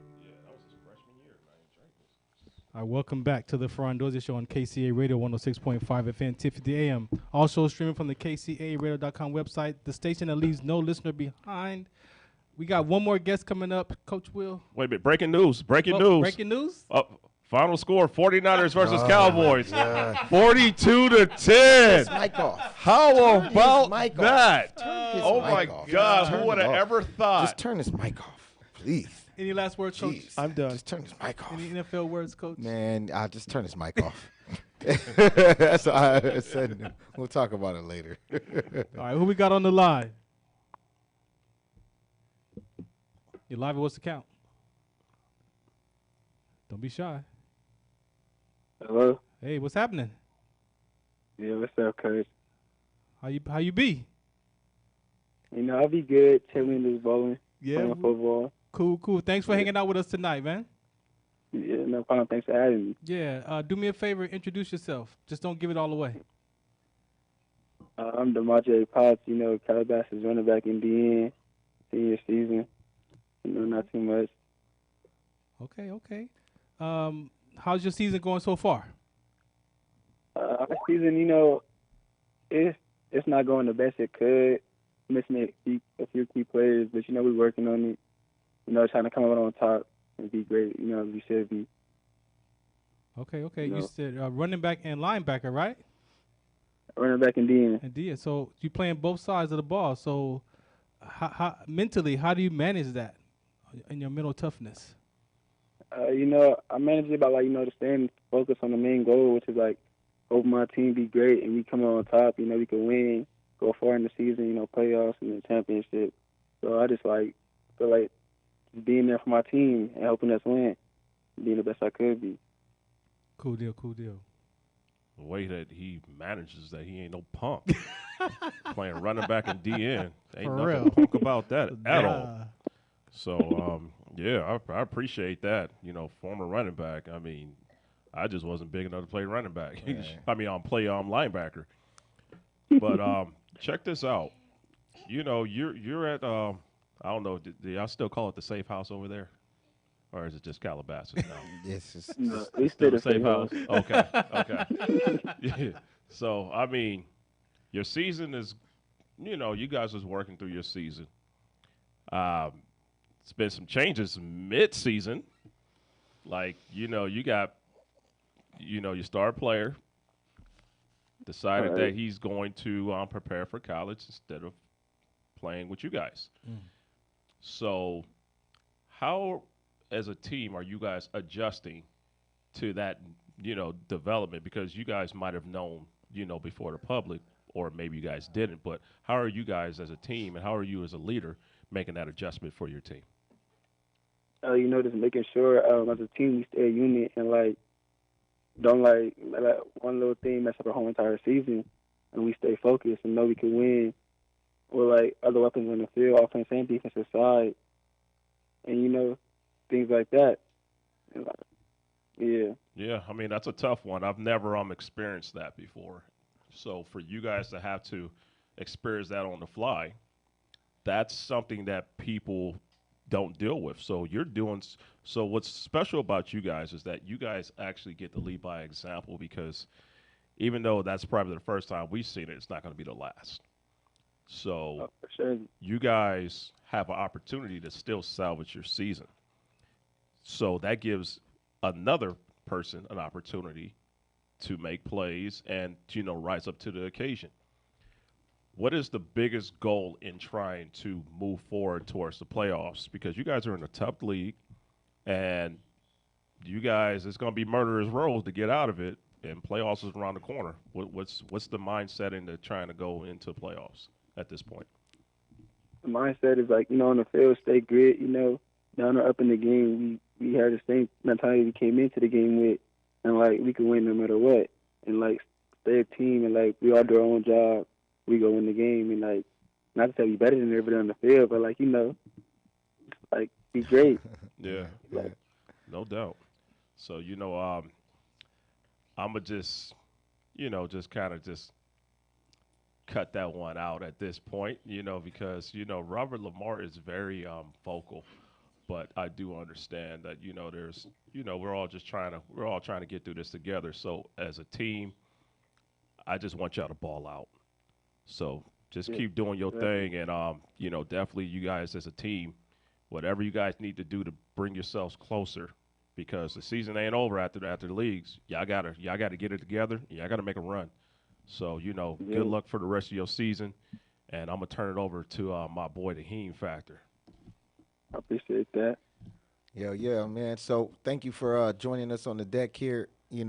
Speaker 2: All right, welcome back to the Ferron Dozier Show on KCA Radio 106.5 FM, 1050 AM. Also streaming from the KCAARadio.com website, the station that leaves no listener behind. We got one more guest coming up. Coach Will.
Speaker 3: Wait a minute. Breaking news. Breaking
Speaker 2: Oh,
Speaker 3: news.
Speaker 2: Breaking news?
Speaker 3: Final score: 49ers versus Cowboys. 42-10.
Speaker 6: Mic off.
Speaker 3: How about
Speaker 6: mic off.
Speaker 3: that?
Speaker 6: Turn his
Speaker 3: Oh my
Speaker 6: mic off.
Speaker 3: God!
Speaker 6: Turn
Speaker 3: Who would
Speaker 6: it
Speaker 3: have
Speaker 6: off.
Speaker 3: ever thought?
Speaker 6: Just turn his mic off, please.
Speaker 2: Any last words, Coach?
Speaker 6: Jeez.
Speaker 8: I'm done.
Speaker 6: Just turn this mic off.
Speaker 2: Any NFL words, Coach?
Speaker 6: Man, I'll just turn this mic off. That's all I said. We'll talk about it later.
Speaker 2: All right, who we got on the line? You're live. What's the count? Don't be shy.
Speaker 9: Hello?
Speaker 2: Hey, what's happening?
Speaker 9: Yeah, what's up, Coach?
Speaker 2: How you be?
Speaker 9: You know, I'll be good chilling this bowling,
Speaker 2: Yeah.
Speaker 9: playing football.
Speaker 2: Cool. Thanks for hanging out with us tonight, man.
Speaker 9: Yeah, no problem. Thanks for having me.
Speaker 2: Yeah. Do me a favor. Introduce yourself. Just don't give it all away.
Speaker 9: I'm DeMarjorie Potts, you know, Calabasas running back in DN, senior season. You know, not too much.
Speaker 2: Okay. How's your season going so far?
Speaker 9: Our season, you know, it's not going the best it could. Missing a few key players, but, you know, we're working on it. You know, trying to come out on top and be great, you know, as we should be.
Speaker 2: Okay.
Speaker 9: No.
Speaker 2: You said running back and linebacker, right?
Speaker 9: Running back in DN.
Speaker 2: And yeah, so you playing both sides of the ball. So how mentally, how do you manage that and your mental toughness?
Speaker 9: You know, I manage it by, like, you know, to staying focused on the main goal, which is, like, hope my team be great and we come out on top. You know, we can win, go far in the season, you know, playoffs and the championship. So I just, like, feel like being there for my team and helping us win, being the best I could be.
Speaker 2: Cool deal.
Speaker 3: The way that he manages that, he ain't no punk. Playing running back in DN. Ain't
Speaker 2: For
Speaker 3: nothing
Speaker 2: real.
Speaker 3: punk about that at all.
Speaker 2: Yeah.
Speaker 3: So, yeah, I appreciate that. You know, former running back. I mean, I just wasn't big enough to play running back. I mean, play linebacker. But check this out. You know, you're at I don't know. Do y'all still call it the safe house over there, or is it just Calabasas now?
Speaker 6: This is
Speaker 9: No, we
Speaker 3: Still
Speaker 9: stay
Speaker 3: the
Speaker 9: the
Speaker 3: safe
Speaker 9: same
Speaker 3: house.
Speaker 9: house.
Speaker 3: Okay. Yeah. So I mean, your season is, you know, you guys is working through your season. It's been some changes mid-season. Like, you know, you got, you know, your star player decided
Speaker 9: Right.
Speaker 3: that he's going to prepare for college instead of playing with you guys. So how, as a team, are you guys adjusting to that, you know, development? Because you guys might have known, you know, before the public, or maybe you guys didn't. But how are you guys as a team, and how are you as a leader making that adjustment for your team?
Speaker 9: You know, just making sure as a team we stay a unit and, like, don't let one little thing mess up our whole entire season, and we stay focused and know we can win with, like, other weapons on the field, offense and defensive side, and, you know, things like that. And, like, yeah.
Speaker 3: Yeah, I mean, that's a tough one. I've never experienced that before. So for you guys to have to experience that on the fly, that's something that people don't deal with. So you're doing so what's special about you guys is that you guys actually get to lead by example, because even though that's probably the first time we've seen it, it's not going to be the last. So
Speaker 9: For sure.
Speaker 3: you guys have an opportunity to still salvage your season. So that gives another person an opportunity to make plays and, you know, rise up to the occasion. What is the biggest goal in trying to move forward towards the playoffs? Because you guys are in a tough league, and you guys, it's going to be murderer's rows to get out of it, and playoffs is around the corner. What's the mindset into trying to go into playoffs at this point?
Speaker 9: The mindset is, like, you know, on the field, stay grit, you know, down or up in the game. We had the same mentality we came into the game with, and, like, we can win no matter what. And, like, stay a team, and, like, we all do our own job. We go win the game, and, like, not to say we better than everybody on the field, but, like, you know, like, be great.
Speaker 3: Yeah,
Speaker 9: Like,
Speaker 3: no doubt. So, you know, I'm going to just, you know, just kind of just cut that one out at this point, you know, because, you know, Robert Lamar is very vocal. But I do understand that, you know, there's, you know, we're all trying to get through this together. So as a team, I just want y'all to ball out. So just keep doing your thing. And, you know, definitely you guys as a team, whatever you guys need to do to bring yourselves closer, because the season ain't over after the leagues. Y'all gotta get it together. Y'all gotta make a run. So, you know, good luck for the rest of your season. And I'm going to turn it over to my boy, the Heen Factor.
Speaker 9: I appreciate that.
Speaker 6: Yeah, man. So thank you for joining us on the deck here. This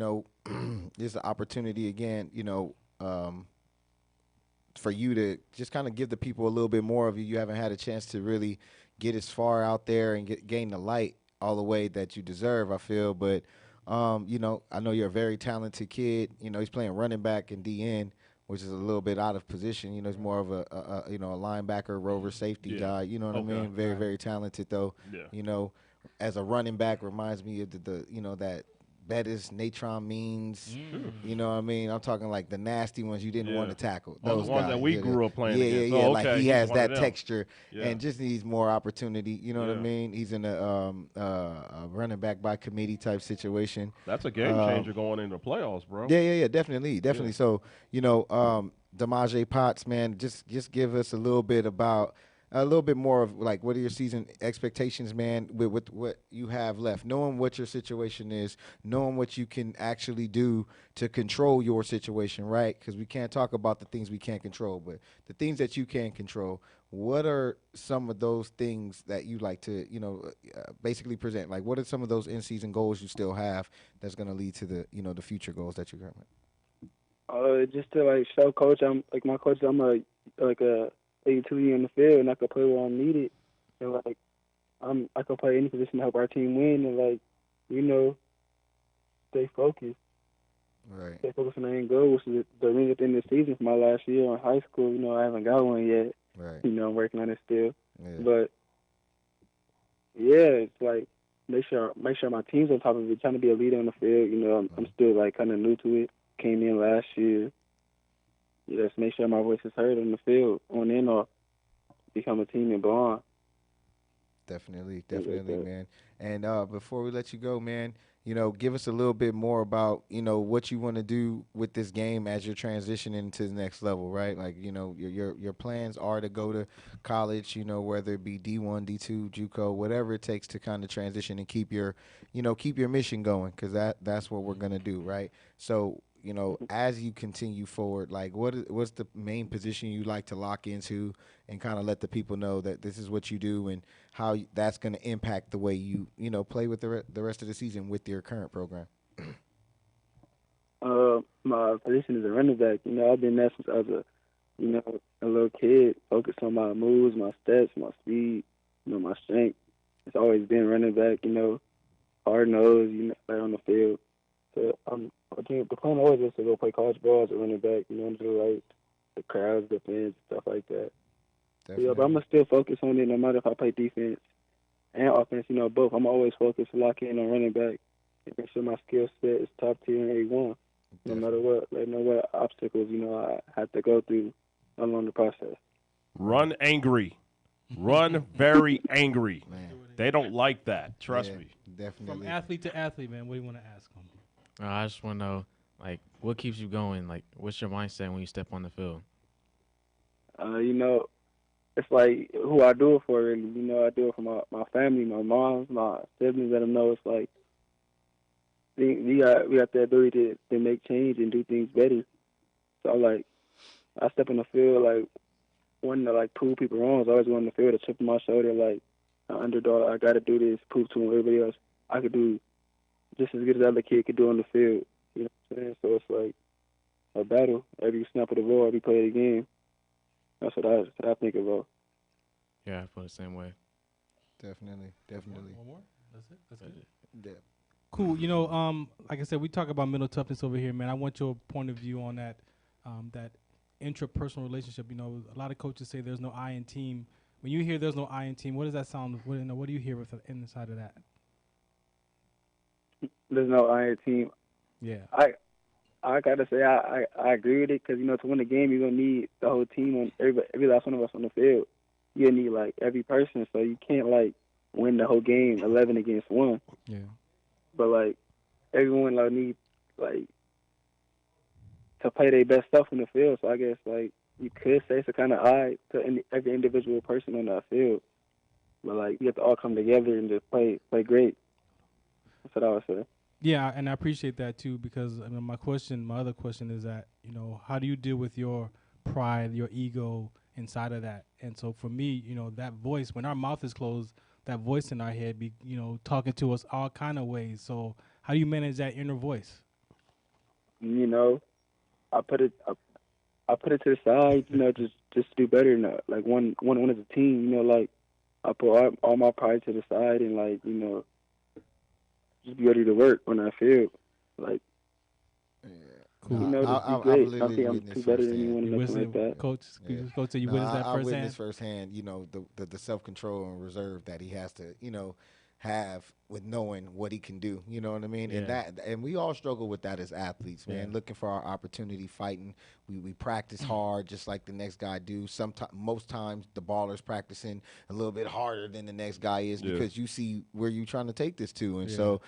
Speaker 6: is an opportunity again, for you to just kind of give the people a little bit more of you. You haven't had a chance to really get as far out there and gain the light all the way that you deserve, I feel. But, I know you're a very talented kid. He's playing running back and DN, which is a little bit out of position. He's more of a linebacker, rover, safety guy. You know what I mean? Very, very talented, though.
Speaker 3: Yeah.
Speaker 6: As a running back, reminds me of that Bettis, Natron means, you know what I mean? I'm talking like the nasty ones you didn't want to tackle.
Speaker 3: Oh,
Speaker 6: Those
Speaker 3: the ones
Speaker 6: guys.
Speaker 3: that we grew up playing against.
Speaker 6: Yeah.
Speaker 3: Oh,
Speaker 6: Like
Speaker 3: okay.
Speaker 6: he
Speaker 3: He's
Speaker 6: has
Speaker 3: one of
Speaker 6: that
Speaker 3: them.
Speaker 6: texture and just needs more opportunity. You know what I
Speaker 3: Yeah.
Speaker 6: mean? He's in a running back by committee type situation.
Speaker 3: That's a game changer going into the playoffs, bro.
Speaker 6: Yeah, definitely. So, Demaje Potts, man, just give us a little bit more of like what are your season expectations, man, with what you have left, knowing what your situation is, knowing what you can actually do to control your situation, right? Because we can't talk about the things we can't control, but the things that you can control. What are some of those things that you like to, basically present? Like, what are some of those in-season goals you still have that's going to lead to the, the future goals that you're going to?
Speaker 9: Just to like show coach, I'm a 82 in the field, and I could play where I'm needed, and like I could play any position to help our team win, and like stay focused.
Speaker 6: Right.
Speaker 9: Stay focused on the end goal, which is the ring at the end of the season for my last year in high school. I haven't got one yet.
Speaker 6: Right.
Speaker 9: I'm working on it still.
Speaker 6: Yeah.
Speaker 9: But yeah, it's like make sure my team's on top of it, trying to be a leader on the field. I'm still like kind of new to it. Came in last year. Just make sure my voice is heard on the field, on and off. Become a team and bond.
Speaker 6: Definitely, man. And before we let you go, man, give us a little bit more about, what you want to do with this game as you're transitioning to the next level, right? Like, your plans are to go to college, whether it be D1, D2, JUCO, whatever it takes to kind of transition and keep your mission going, because that's what we're going to do, right? So, as you continue forward, like what's the main position you like to lock into and kind of let the people know that this is what you do and how that's going to impact the way you, play with the rest of the season with your current program?
Speaker 9: My position is a running back. I've been there since I was a little kid, focused on my moves, my steps, my speed, my strength. It's always been running back, hard nose, play on the field. So the plan always is to go play college ball as a running back, and do like the crowds, the fans, stuff like that. Yeah, but I'm gonna still focus on it no matter if I play defense and offense, both. I'm always focused to lock in on running back and make sure my skill set is top tier in A1, no matter what, what obstacles, I have to go through along the process.
Speaker 3: Run angry. Run very angry. Man. They don't like that. Trust me.
Speaker 6: Definitely.
Speaker 2: From athlete to athlete, man, what do you want to ask them?
Speaker 7: I just want to know, like, what keeps you going? Like, what's your mindset when you step on the field?
Speaker 9: It's like who I do it for, really. I do it for my family, my mom, my siblings. Let them know it's like we got the ability to make change and do things better. So, like, I step on the field, like, wanting to, like, prove people wrong. I always go on the field, a chip on my shoulder, like, an underdog. I got to do this, prove to everybody else I could do just as good as the other kid could do on the field. You know what I'm saying? So it's like a battle. Every snap of the ball, every play of the game. That's what I think about.
Speaker 7: Yeah, I feel the same way.
Speaker 6: Definitely.
Speaker 2: One more? That's it? That's good.
Speaker 6: Yeah.
Speaker 2: Cool. Like I said, we talk about mental toughness over here, man. I want your point of view on that intrapersonal relationship. A lot of coaches say there's no I in team. When you hear there's no I in team, what does that sound? What do you hear inside of that?
Speaker 9: There's no iron team.
Speaker 2: Yeah.
Speaker 9: I gotta say I agree with it because to win the game you're gonna need the whole team on every last one of us on the field. You need like every person, so you can't like win the whole game 11 against 1.
Speaker 2: Yeah.
Speaker 9: But like everyone like need like to play their best stuff on the field. So I guess like you could say it's a kind of eye to every individual person on that field. But like you have to all come together and just play great. That's what I would say.
Speaker 2: Yeah, and I appreciate that too because my other question is that how do you deal with your pride, your ego inside of that? And so for me, that voice when our mouth is closed, that voice in our head be, talking to us all kind of ways. So how do you manage that inner voice?
Speaker 9: I put it to the side, just to do better. Like one as a team, like I put all my pride to the side and like, just be ready to work on that field. Like,
Speaker 2: cool.
Speaker 9: Just be great. I think I'm too better than anyone, nothing like that.
Speaker 2: Coach, so you witnessed that
Speaker 6: I
Speaker 2: firsthand?
Speaker 6: witnessed firsthand, the self-control and reserve that he has to, have with knowing what he can do. You know what I mean?
Speaker 2: Yeah.
Speaker 6: And we all struggle with that as athletes, man. Looking for our opportunity, fighting. We practice hard just like the next guy do. Most times the baller's practicing a little bit harder than the next guy is because you see where you're trying to take this to. And so,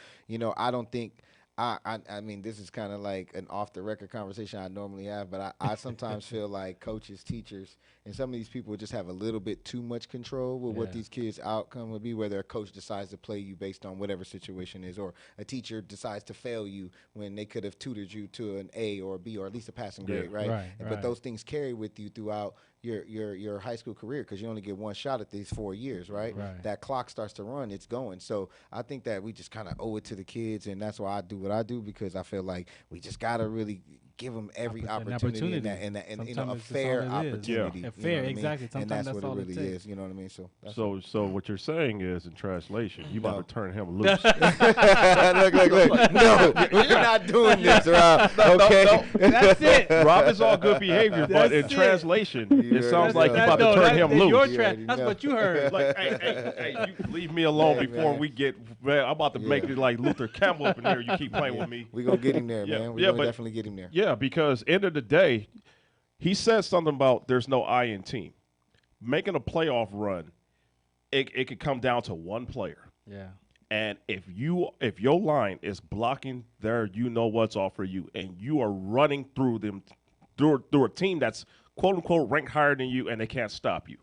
Speaker 6: I don't think I mean, this is kind of like an off-the-record conversation I normally have, but I sometimes feel like coaches, teachers, and some of these people just have a little bit too much control with what these kids' outcome would be, whether a coach decides to play you based on whatever situation is, or a teacher decides to fail you when they could have tutored you to an A or a B or at least a passing grade, right? But those things carry with you throughout your high school career because you only get one shot at these 4 years, right? That clock starts to run, it's going. So I think that we just kind of owe it to the kids, and that's why I do what I do, because I feel like we just got to really give them every opportunity and a fair opportunity.
Speaker 2: Yeah. Fair, exactly.
Speaker 6: And that's what it really is. You know what I mean?
Speaker 3: So what you're saying is, in translation, you about to turn him loose.
Speaker 6: Look. No, we're not doing this, Rob. Okay?
Speaker 2: That's it.
Speaker 3: Rob is all good behavior, but in translation, it sounds like you about to turn him loose.
Speaker 2: That's what you heard.
Speaker 3: Like, hey, you leave me alone before we get. Man, I'm about to make it like Luther Campbell up in here. You keep playing with me.
Speaker 6: We're gonna get him there, man. We're gonna definitely get him there.
Speaker 3: Yeah, because end of the day, he said something about there's no I in team. Making a playoff run, it could come down to one player.
Speaker 2: Yeah.
Speaker 3: And if your line is blocking their what's off for you, and you are running through them through a team that's quote unquote ranked higher than you, and they can't stop you,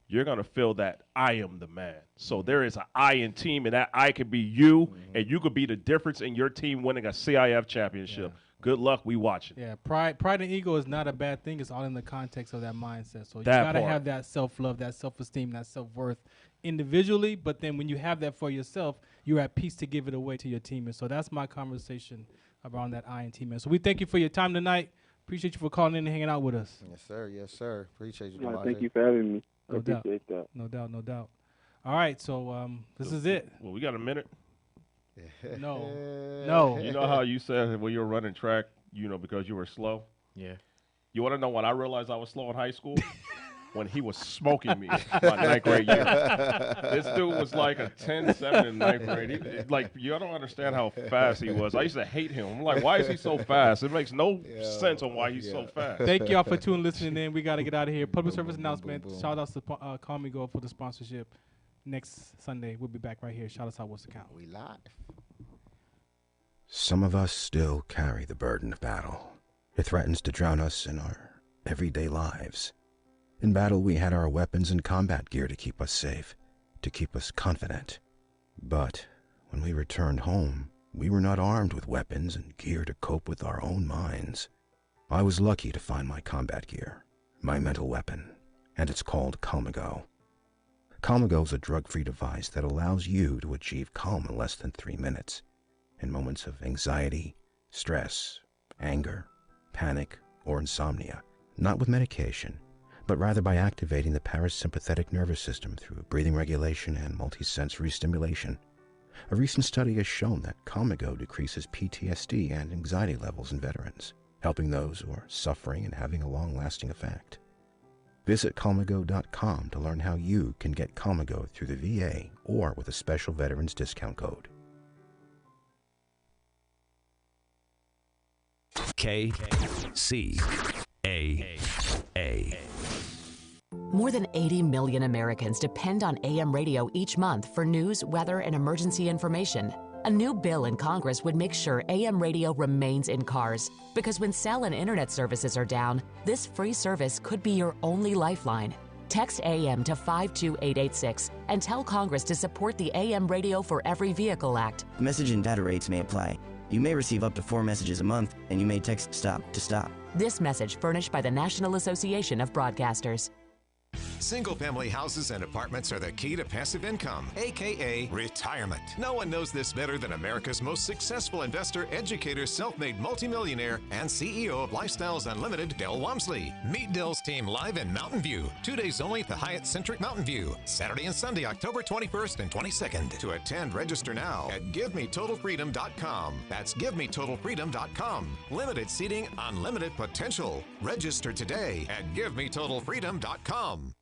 Speaker 3: you're gonna feel that I am the man. So there is an I in team, and that I could be you, and you could be the difference in your team winning a CIF championship. Yeah. Good luck. We watching.
Speaker 2: Yeah, pride and ego is not a bad thing. It's all in the context of that mindset. So you got to have that self-love, that self-esteem, that self-worth individually. But then when you have that for yourself, you're at peace to give it away to your teammates. So that's my conversation around that I and teammates. So we thank you for your time tonight. Appreciate you for calling in and hanging out with us.
Speaker 6: Yes, sir. Yes, sir. Appreciate you.
Speaker 9: Thank you for having me.
Speaker 2: No doubt.
Speaker 9: That.
Speaker 2: No doubt. All right, so this is it.
Speaker 3: Well, we got a minute.
Speaker 2: No.
Speaker 3: You know how you said when you were running track, because you were slow?
Speaker 7: Yeah.
Speaker 3: You want to know when I realized I was slow in high school? When he was smoking me my ninth grade year. This dude was like a 10-7 in ninth grade. You don't understand how fast he was. I used to hate him. I'm like, why is he so fast? It makes no sense on why he's so fast.
Speaker 2: Thank y'all for listening in. We got to get out of here. Public service announcement. Shout out to Call Me Go for the sponsorship. Next Sunday, we'll be back right here. Shout out What's the Count.
Speaker 6: We live.
Speaker 1: Some of us still carry the burden of battle. It threatens to drown us in our everyday lives. In battle, we had our weapons and combat gear to keep us safe, to keep us confident. But when we returned home, we were not armed with weapons and gear to cope with our own minds. I was lucky to find my combat gear, my mental weapon, and it's called Calmago. Calmago is a drug-free device that allows you to achieve calm in less than 3 minutes in moments of anxiety, stress, anger, panic, or insomnia, not with medication, but rather by activating the parasympathetic nervous system through breathing regulation and multisensory stimulation. A recent study has shown that Calmago decreases PTSD and anxiety levels in veterans, helping those who are suffering and having a long-lasting effect. Visit Calmago.com to learn how you can get Calmago through the VA or with a special veterans discount code.
Speaker 8: KCAA. More than 80 million Americans depend on AM radio each month for news, weather, and emergency information. A new bill in Congress would make sure AM radio remains in cars, because when cell and internet services are down, this free service could be your only lifeline. Text AM to 52886 and tell Congress to support the AM Radio for Every Vehicle Act.
Speaker 10: Message and data rates may apply. You may receive up to 4 messages a month, and you may text STOP to stop.
Speaker 8: This message furnished by the National Association of Broadcasters.
Speaker 11: Single-family houses and apartments are the key to passive income, a.k.a. retirement. No one knows this better than America's most successful investor, educator, self-made multimillionaire, and CEO of Lifestyles Unlimited, Del Walmsley. Meet Del's team live in Mountain View. 2 days only at the Hyatt Centric Mountain View. Saturday and Sunday, October 21st and 22nd. To attend, register now at GiveMeTotalFreedom.com. That's GiveMeTotalFreedom.com. Limited seating, unlimited potential. Register today at GiveMeTotalFreedom.com.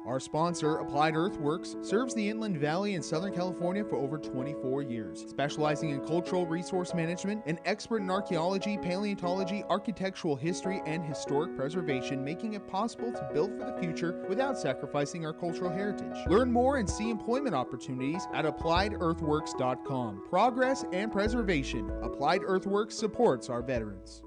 Speaker 12: Our sponsor, Applied Earthworks, serves the Inland Valley in Southern California for over 24 years, specializing in cultural resource management, an expert in archaeology, paleontology, architectural history, and historic preservation, making it possible to build for the future without sacrificing our cultural heritage. Learn more and see employment opportunities at AppliedEarthworks.com. Progress and preservation. Applied Earthworks supports our veterans.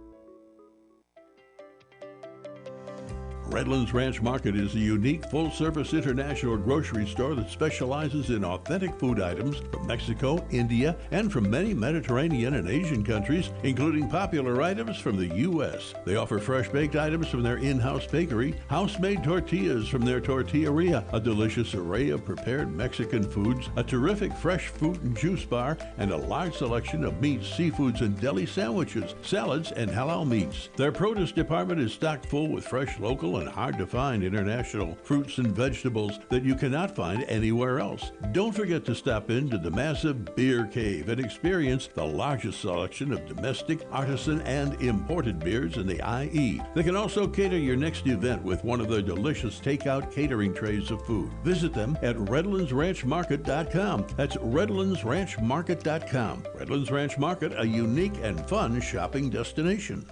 Speaker 13: Redlands Ranch Market is a unique full-service international grocery store that specializes in authentic food items from Mexico, India, and from many Mediterranean and Asian countries, including popular items from the U.S. They offer fresh baked items from their in-house bakery, house-made tortillas from their tortilleria, a delicious array of prepared Mexican foods, a terrific fresh fruit and juice bar, and a large selection of meats, seafoods, and deli sandwiches, salads, and halal meats. Their produce department is stocked full with fresh local and hard-to-find international fruits and vegetables that you cannot find anywhere else. Don't forget to stop into the massive Beer Cave and experience the largest selection of domestic, artisan, and imported beers in the IE. They can also cater your next event with one of their delicious takeout catering trays of food. Visit them at RedlandsRanchMarket.com. That's RedlandsRanchMarket.com. Redlands Ranch Market, a unique and fun shopping destination.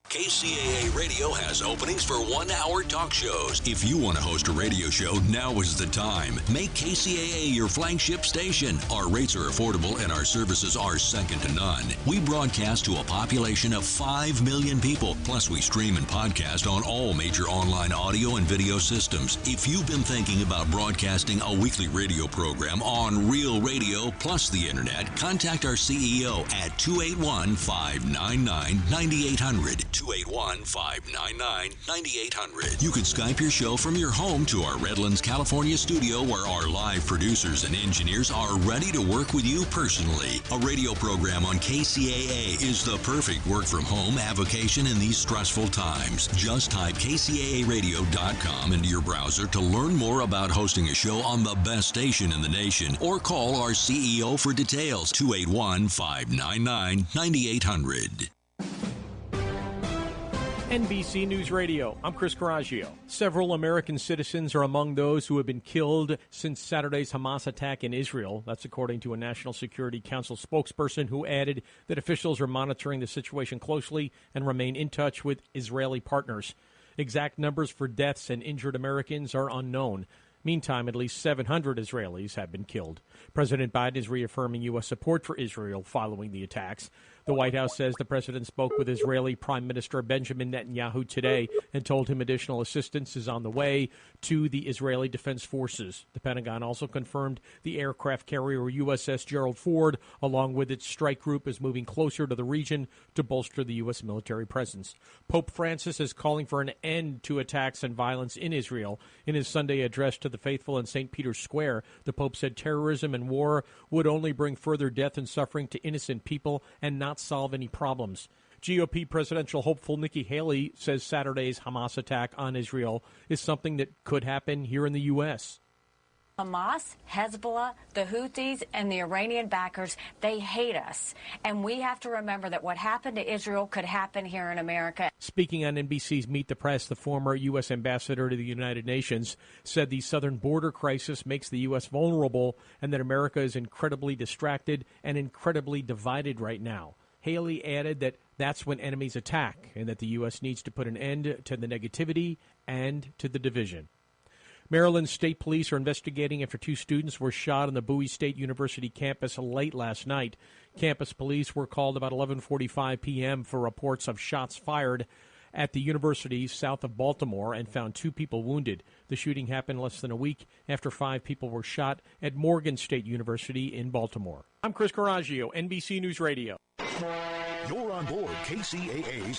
Speaker 14: KCAA Radio has openings for 1-hour talk shows. If you want to host a radio show, now is the time. Make KCAA your flagship station. Our rates are affordable and our services are second to none. We broadcast to a population of 5 million people. Plus, we stream and podcast on all major online audio and video systems. If you've been thinking about broadcasting a weekly radio program on real radio plus the internet, contact our CEO at 281-599-9800. 281-599-9800. You can Skype your show from your home to our Redlands, California studio where our live producers and engineers are ready to work with you personally. A radio program on KCAA is the perfect work-from-home avocation in these stressful times. Just type KCAAradio.com into your browser to learn more about hosting a show on the best station in the nation or call our CEO for details, 281-599-9800.
Speaker 15: NBC News Radio, I'm Chris Coraggio. Several American citizens are among those who have been killed since Saturday's Hamas attack in Israel. That's according to a National Security Council spokesperson who added that officials are monitoring the situation closely and remain in touch with Israeli partners. Exact numbers for deaths and injured Americans are unknown. Meantime, at least 700 Israelis have been killed. President Biden is reaffirming U.S. support for Israel following the attacks. The White House says the president spoke with Israeli Prime Minister Benjamin Netanyahu today and told him additional assistance is on the way to the Israeli Defense Forces. The Pentagon also confirmed the aircraft carrier USS Gerald Ford, along with its strike group, is moving closer to the region to bolster the U.S. military presence. Pope Francis is calling for an end to attacks and violence in Israel. In his Sunday address to the faithful in St. Peter's Square, the Pope said terrorism and war would only bring further death and suffering to innocent people and not solve any problems. GOP presidential hopeful Nikki Haley says Saturday's Hamas attack on Israel is something that could happen here in the U.S.
Speaker 16: Hamas, Hezbollah, the Houthis, and the Iranian backers, they hate us. And we have to remember that what happened to Israel could happen here in America.
Speaker 15: Speaking on NBC's Meet the Press, the former U.S. ambassador to the United Nations said the southern border crisis makes the U.S. vulnerable and that America is incredibly distracted and incredibly divided right now. Haley added that that's when enemies attack and that the U.S. needs to put an end to the negativity and to the division. Maryland State Police are investigating after 2 students were shot on the Bowie State University campus late last night. Campus police were called about 11:45 p.m. for reports of shots fired at the university south of Baltimore and found 2 people wounded. The shooting happened less than a week after 5 people were shot at Morgan State University in Baltimore. I'm Chris Coraggio, NBC News Radio.
Speaker 14: You're on board KCAA's